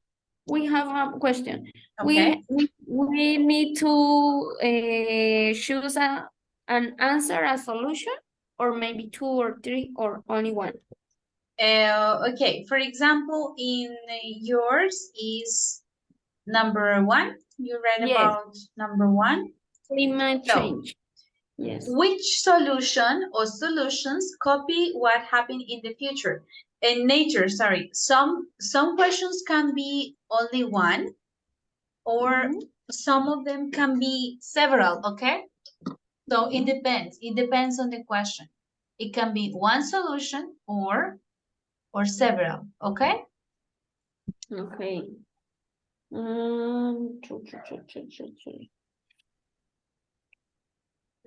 S2: we have a question.
S1: Okay.
S2: We need to choose an answer, a solution, or maybe 2 or 3 or only one.
S1: Okay, for example, in yours is number 1. You read
S2: Yes.
S1: about number 1.
S2: Climate
S1: So,
S2: change. Yes.
S1: which solution or solutions copy what happened in the future? In nature, sorry. Some questions can be only one, or some of them can be several, okay? So it depends. It depends on the question. It can be one solution or several, okay?
S2: Okay.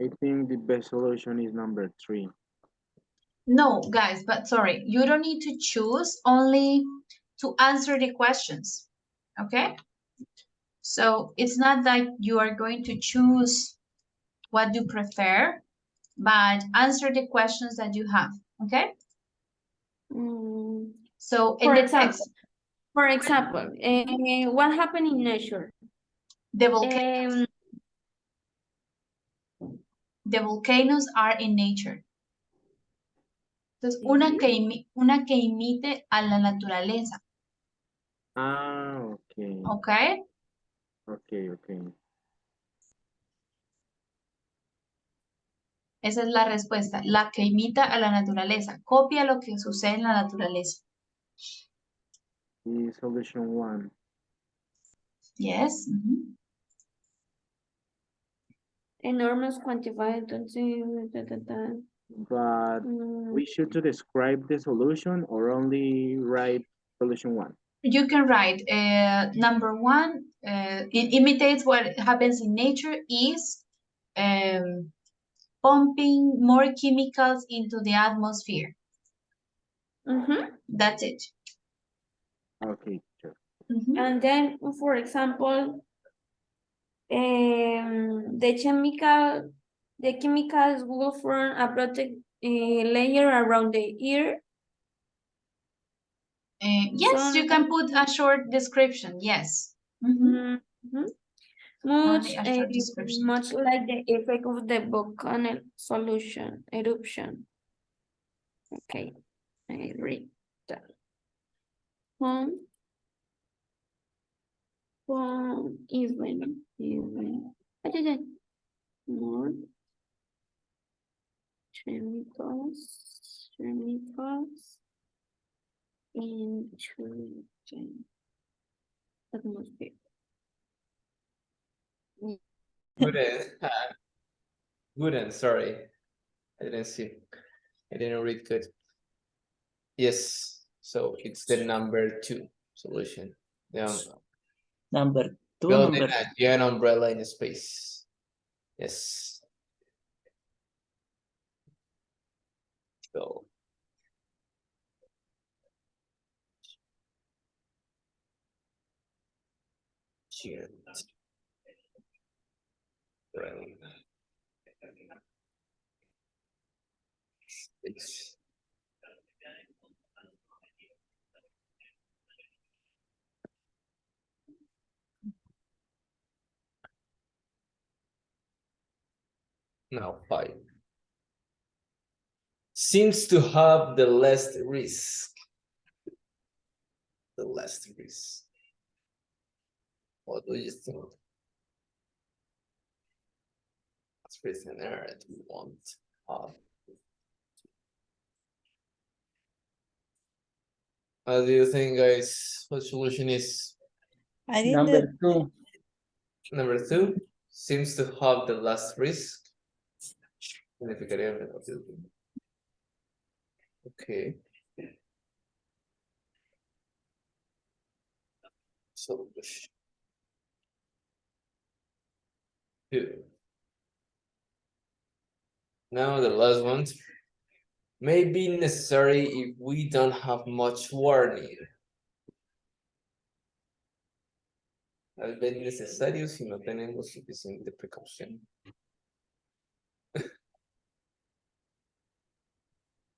S3: I think the best solution is number 3.
S1: No, guys, but sorry, you don't need to choose, only to answer the questions, okay? So it's not that you are going to choose what you prefer, but answer the questions that you have, okay? So in the text,
S2: For example, what happened in nature?
S1: the volcanoes. The volcanoes are in nature. Entonces, una que imite a la naturaleza.
S3: Ah, okay.
S1: Okay.
S3: Okay.
S1: Esa es la respuesta. La que imita a la naturaleza. Copia lo que sucede en la naturaleza.
S3: The solution 1.
S1: Yes.
S2: Enormous quantified.
S3: But we should to describe the solution or only write solution 1?
S1: You can write number 1. It imitates what happens in nature is pumping more chemicals into the atmosphere. That's it.
S3: Okay, sure.
S2: And then, for example, the chemicals will form a protect layer around the ear.
S1: Yes, you can put a short description. Yes.
S2: Much,
S1: a short description.
S2: much like the effect of the volcanic eruption. Okay, I read that. Even more chemicals into the atmosphere.
S4: Wouldn't, sorry. I didn't see. I didn't read good. Yes, so it's the number 2 solution.
S7: Number 2,
S4: Building
S7: number
S4: a giant umbrella in space. Yes. So. Giant. Space. Now 5. Seems to have the less risk. The less risk. What do you think? What's written there that we want? What do you think, guys? What solution is?
S8: I think
S7: number
S8: that
S7: 2.
S4: Number 2 seems to have the less risk. Okay. So 2. Now the last one may be necessary if we don't have much warning. Tal vez necesario si no tenemos suficiente precaución.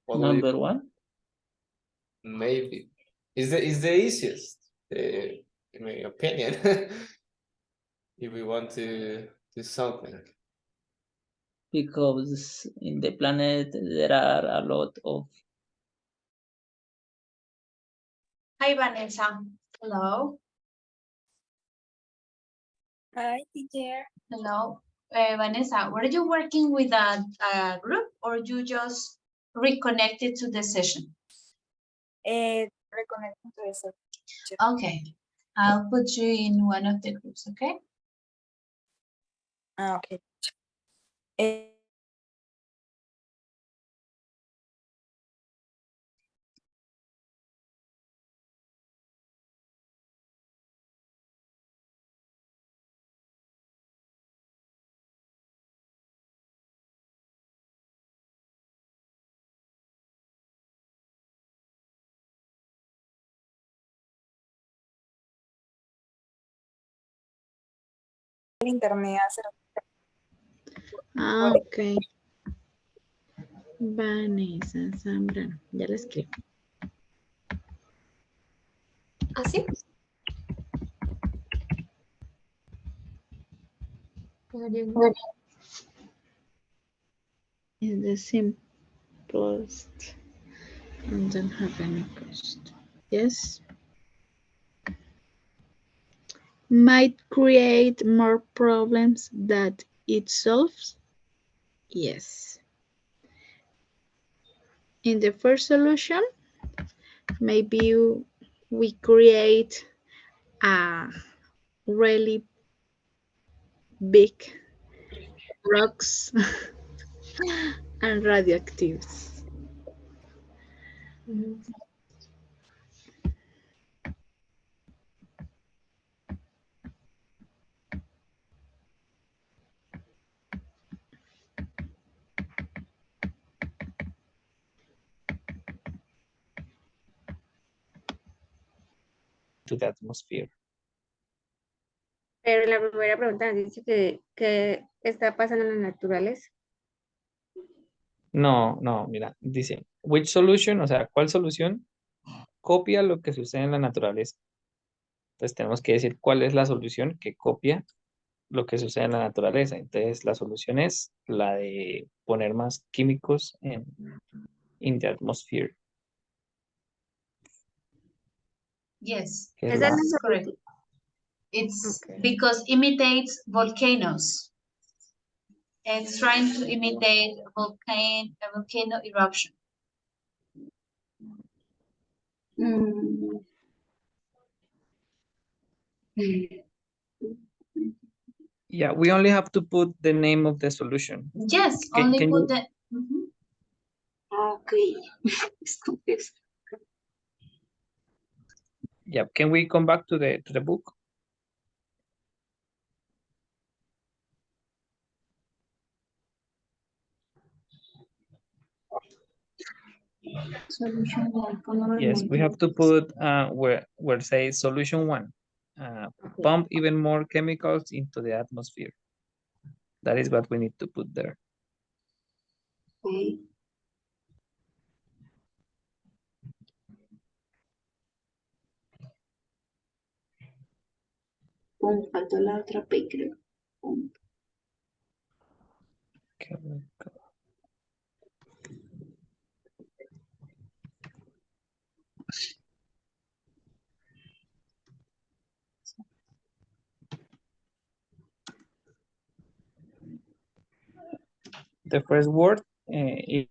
S7: Number 1.
S4: Maybe is the easiest, in my opinion. If we want to do something.
S7: Because in the planet there are a lot of.
S1: Hi, Vanessa. Hello.
S8: Hi, teacher.
S1: Hello. Vanessa, were you working with a group or you just reconnected to the session?
S8: Reconnecting to the session.
S1: Okay. I'll put you in one of the groups, okay?
S8: Okay. El internet hace.
S5: Ok. Vanessa Zambrano. Ya la escribo.
S11: ¿Así?
S5: Is the simplest and don't have any cost. Yes. Might create more problems that it solves. Yes. In the first solution, maybe we create a really big rocks and radioactives.
S12: To the atmosphere.
S6: Pero la primera pregunta nos dice que está pasando en la naturaleza.
S12: No, mira, dice, which solution, o sea, ¿cuál solución copia lo que sucede en la naturaleza? Entonces tenemos que decir cuál es la solución que copia lo que sucede en la naturaleza. Entonces la solución es la de poner más químicos in the atmosphere.
S1: Yes,
S12: Que es
S6: Esa es
S12: la-
S6: la
S1: correct.
S6: solución.
S1: It's
S6: Okay.
S1: because imitates volcanoes. It's trying to imitate a volcano eruption.
S12: Yeah, we only have to put the name of the solution.
S1: Yes,
S12: Can
S1: only
S12: you-
S1: put the.
S13: Okay. It's confused.
S12: Yeah, can we come back to the book?
S13: Solution one.
S12: Yes, we have to put where say solution one. Pump even more chemicals into the atmosphere. That is what we need to put there.
S13: Okay. Faltó la otra P, creo.
S12: The first word
S2: Is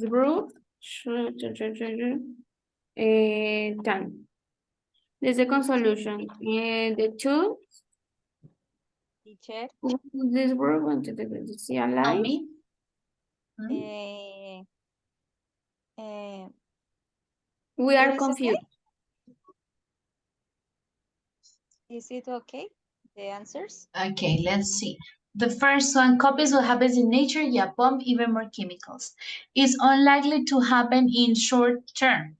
S2: group. Done. The second solution. The two.
S14: Teacher,
S2: This word want to see a light.
S1: Me?
S2: We are
S14: is
S2: confused.
S14: is it okay? The answers?
S1: Okay, let's see. The first one, copies what happens in nature, yeah, pump even more chemicals. It's unlikely to happen in short term.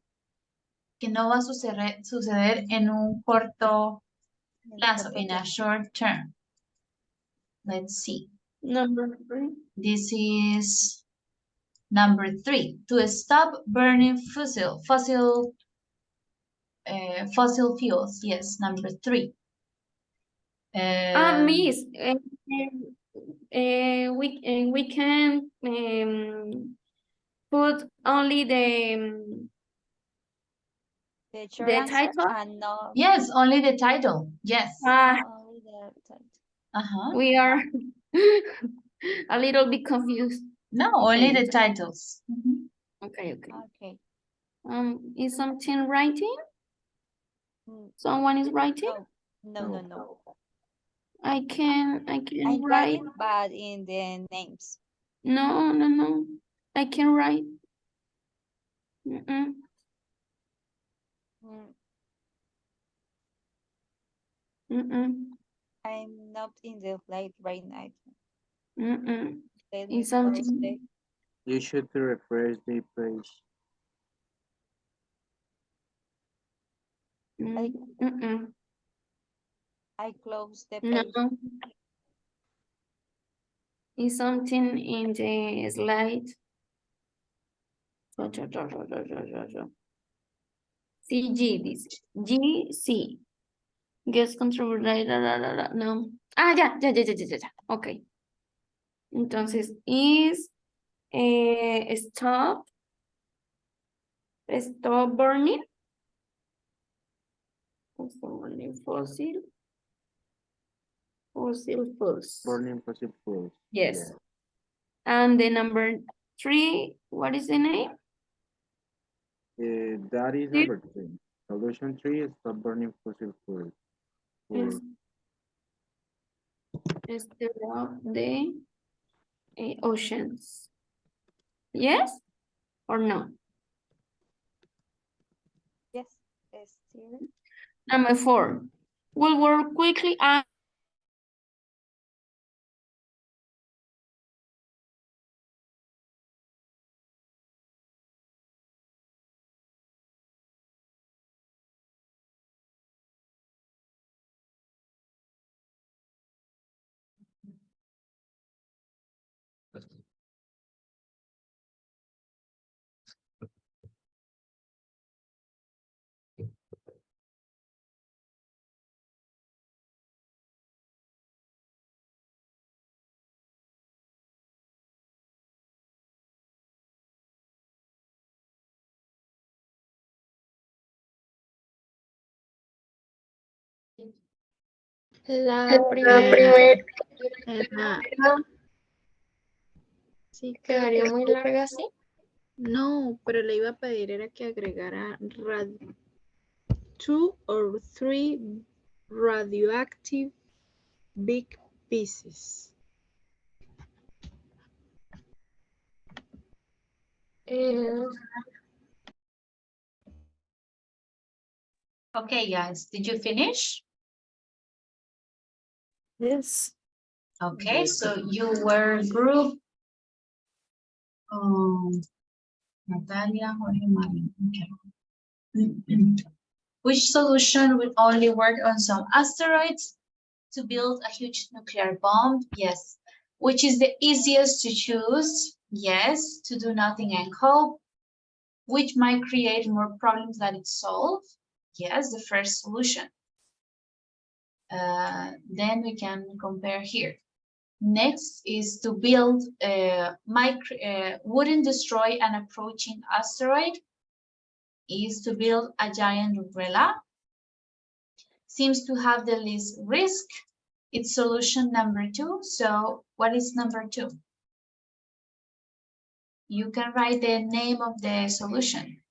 S1: Que no va a suceder en un corto plazo, in a short term. Let's see.
S2: Number 3.
S1: This is number 3. To stop burning fossil fuels. Yes, number 3.
S2: Miss, we can put only
S14: The short
S2: the
S14: answer
S2: title.
S14: and no.
S1: Yes, only the title. Yes.
S14: Only the title.
S2: We are a little bit confused.
S1: No, only the titles.
S2: Okay.
S14: Okay.
S2: Is something writing?
S14: Mm,
S2: Someone is writing?
S14: No.
S2: I can
S14: I'm
S2: write.
S14: writing, but in the names.
S2: No. I can write. Mm-mm.
S14: Mm,
S2: Mm-mm.
S14: I'm not in the light right now.
S2: Mm-mm.
S14: Let me
S2: Is something.
S14: check.
S3: You should refresh the page.
S2: Mm-mm.
S14: I close the
S2: No.
S14: page.
S2: Is something in the slide. CG, this GC. Guest control. No. Ya. Ok. Entonces, is stop burning. Fossil fuels.
S3: Burning fossil fuels.
S2: Yes.
S3: Yeah.
S2: And the number 3, what is the name?
S3: That is number 3. Solution 3 is stop burning fossil fuels.
S2: Instead of the oceans. Yes or no?
S14: Yes. Still.
S2: Number 4. We'll work quickly and
S11: La primera
S5: Sí,
S11: quedaría muy larga, ¿sí?
S5: No, pero le iba a pedir era que agregara 2 or 3 radioactive big pieces.
S1: Okay, guys, did you finish?
S8: Yes.
S1: Okay, so you were group Natalia, Jorge, Mario. Okay. Which solution would only work on some asteroids to build a huge nuclear bomb? Yes. Which is the easiest to choose? Yes. To do nothing and hope. Which might create more problems than it solves? Yes, the first solution. Then we can compare here. Next is to build wouldn't destroy an approaching asteroid, is to build a giant umbrella, seems to have the least risk. It's solution number 2. So what is number 2? You can write the name of the solution.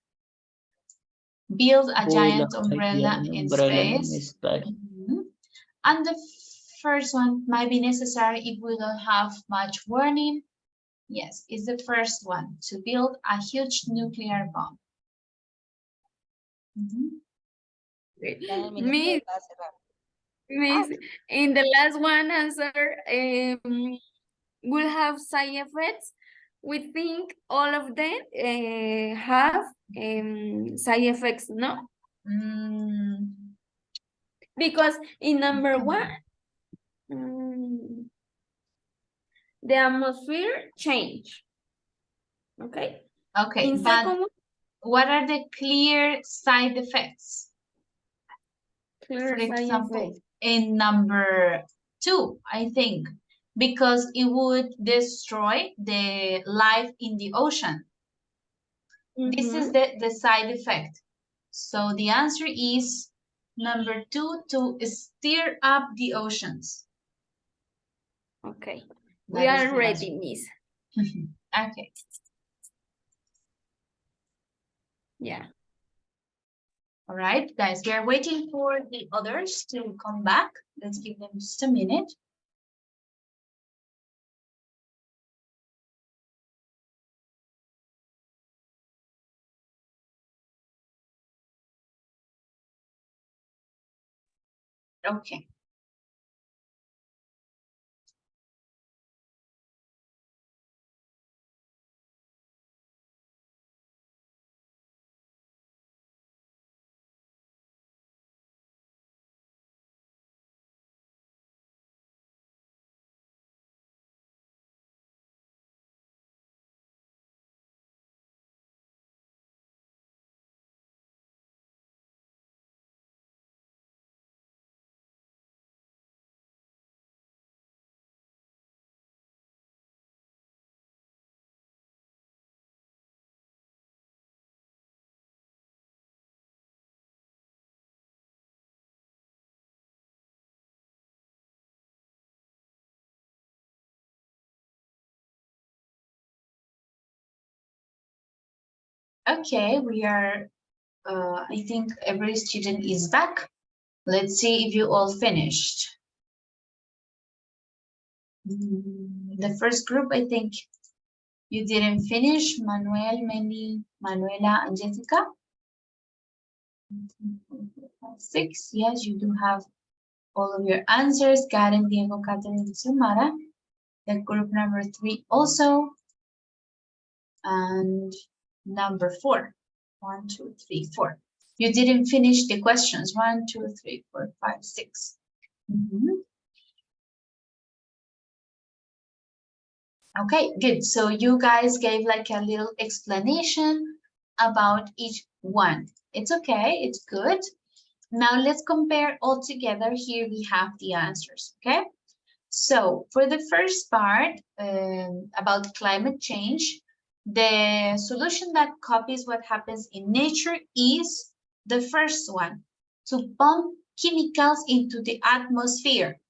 S1: Build a giant umbrella in space. Mhm. And the first one might be necessary if we don't have much warning. Yes, it's the first one, to build a huge nuclear bomb.
S2: Miss, in the last one answer, will have side effects. We think all of them have side effects, no? Because in number 1, the atmosphere change. Okay.
S1: Okay,
S2: In
S1: but
S2: second one,
S1: what are the clear side effects?
S2: clear
S1: For
S2: side
S1: example,
S2: effects.
S1: in number 2, I think, because it would destroy the life in the ocean. This is the side effect. So the answer is number 2, to stir up the oceans.
S2: Okay.
S1: That
S2: We
S1: is
S2: are
S1: the
S2: ready,
S1: answer.
S2: Miss.
S1: Okay.
S2: Yeah.
S1: All right, guys, we are waiting for the others to come back. Let's give them just a minute. Okay. Okay, we are, I think every student is back. Let's see if you all finished. The first group, I think you didn't finish. Manuel, Mandy, Manuela, and Jessica. 6, yes, you do have all of your answers. Karen, Diego, Catherine, Sumara. The group number 3 also. And number 4. 1, 2, 3, 4. You didn't finish the questions. 1, 2, 3, 4, 5, 6. Okay, good. So you guys gave like a little explanation about each one. It's okay, it's good. Now let's compare all together. Here we have the answers, okay? So for the first part about climate change, the solution that copies what happens in nature is the first one, to pump chemicals into the atmosphere.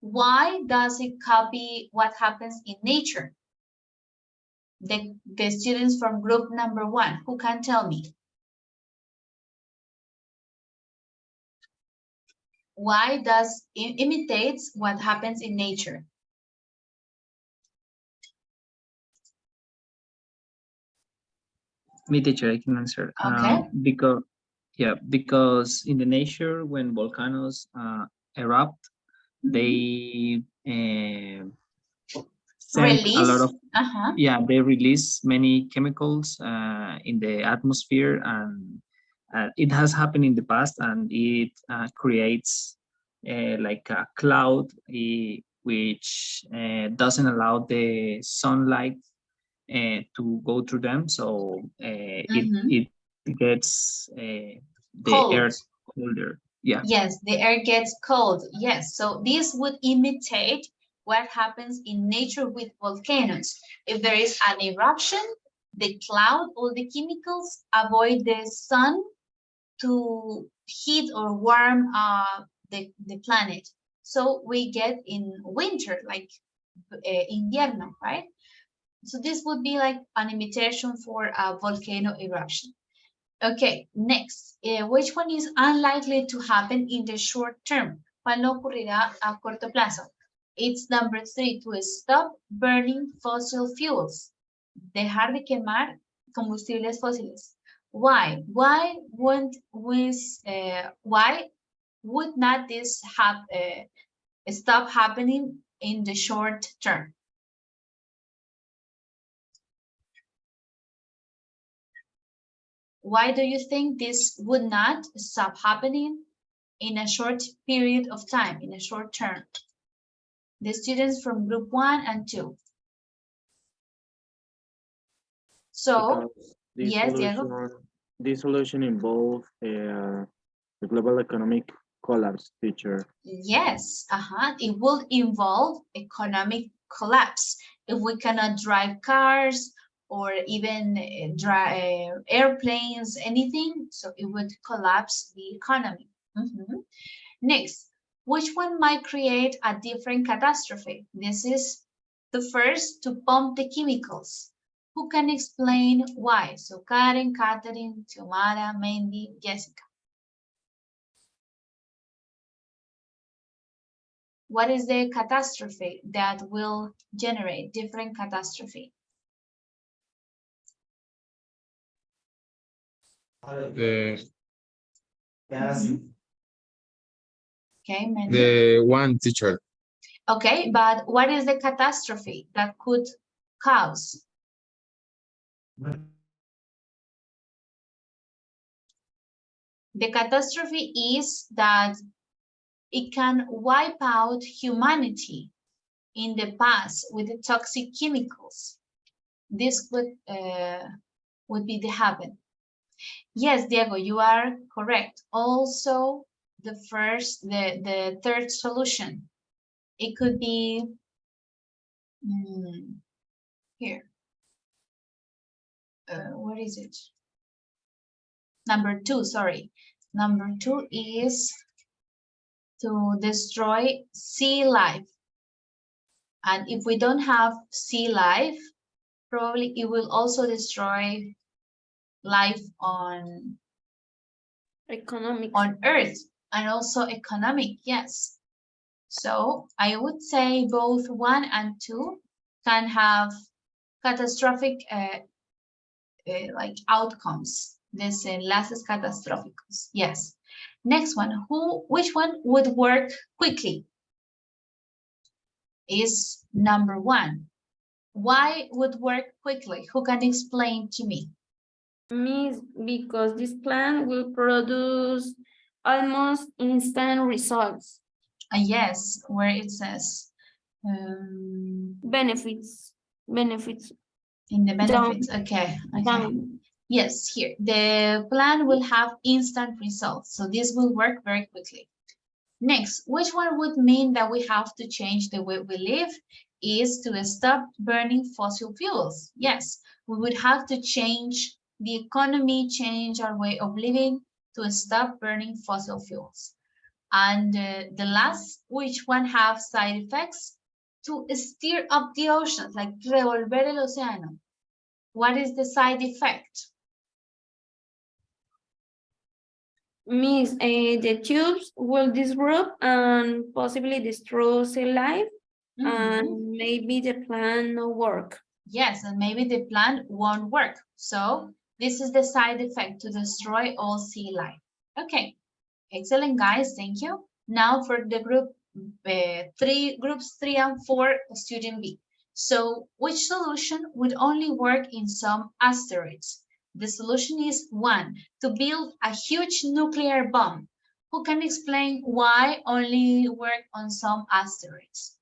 S1: Why does it copy what happens in nature? The students from group number 1, who can tell me? Why does it imitates what happens in nature?
S15: Me, teacher, I can answer.
S1: Okay.
S15: Because in the nature, when volcanoes erupt, they send a lot
S1: Release.
S15: of they release many chemicals in the atmosphere, and it has happened in the past, and it creates like a cloud which doesn't allow the sunlight to go through them, so it gets the
S1: Cold.
S15: earth colder. Yeah.
S1: Yes, the air gets cold. Yes, so this would imitate what happens in nature with volcanoes. If there is an eruption, the cloud or the chemicals avoid the sun to heat or warm the planet. So we get in winter, like invierno, right? So this would be like an imitation for a volcano eruption. Okay, next. Which one is unlikely to happen in the short term? ¿Cuál no ocurrirá a corto plazo? It's number 3, to stop burning fossil fuels. Dejar de quemar combustibles fósiles. Why? Why would not this stop happening in the short term? Why do you think this would not stop happening in a short period of time, in a short term? The students from group 1 and 2. So, yes, Diego?
S3: This solution involves the global economic collapse, teacher.
S1: Yes, it will involve economic collapse. If we cannot drive cars or even drive airplanes, anything, so it would collapse the economy. Next, which one might create a different catastrophe? This is the first, to pump the chemicals. Who can explain why? So Karen, Catherine, Xiomara, Mandy, Jessica. What is the catastrophe that will generate different catastrophe?
S9: The
S1: Okay, Mandy.
S9: the one, teacher.
S1: Okay, but what is the catastrophe that could cause? The catastrophe is that it can wipe out humanity in the past with the toxic chemicals. This would be the happen. Yes, Diego, you are correct. Also, the third solution, it could be here. What is it? Number 2, sorry. Number 2 is to destroy sea life. And if we don't have sea life, probably it will also destroy life on Earth, and also economic, yes. So I would say both 1 and 2 can have catastrophic like outcomes. This enlaces catastróficos, yes. Next one, which one would work quickly? Is number 1. Why would work quickly? Who can explain to me?
S2: Miss, because this plan will produce almost instant results.
S1: Yes, where it says
S2: benefits.
S1: In the benefits, okay. Yes, here. The plan will have instant results, so this will work very quickly. Next, which one would mean that we have to change the way we live? Is to stop burning fossil fuels. Yes, we would have to change the economy, change our way of living to stop burning fossil fuels. And the last, which one have side effects? To stir up the oceans, like revolver el océano. What is the side effect?
S2: Miss, the tubes will disrupt and possibly destroy sea life, and maybe the plan no work.
S1: Yes, and maybe the plan won't work. So This is the side effect to destroy all sea life. Okay, excellent, guys. Thank you. Now for the groups 3 and 4, student B. So which solution would only work in some asteroids? The solution is 1, to build a huge nuclear bomb. Who can explain why only work on some asteroids?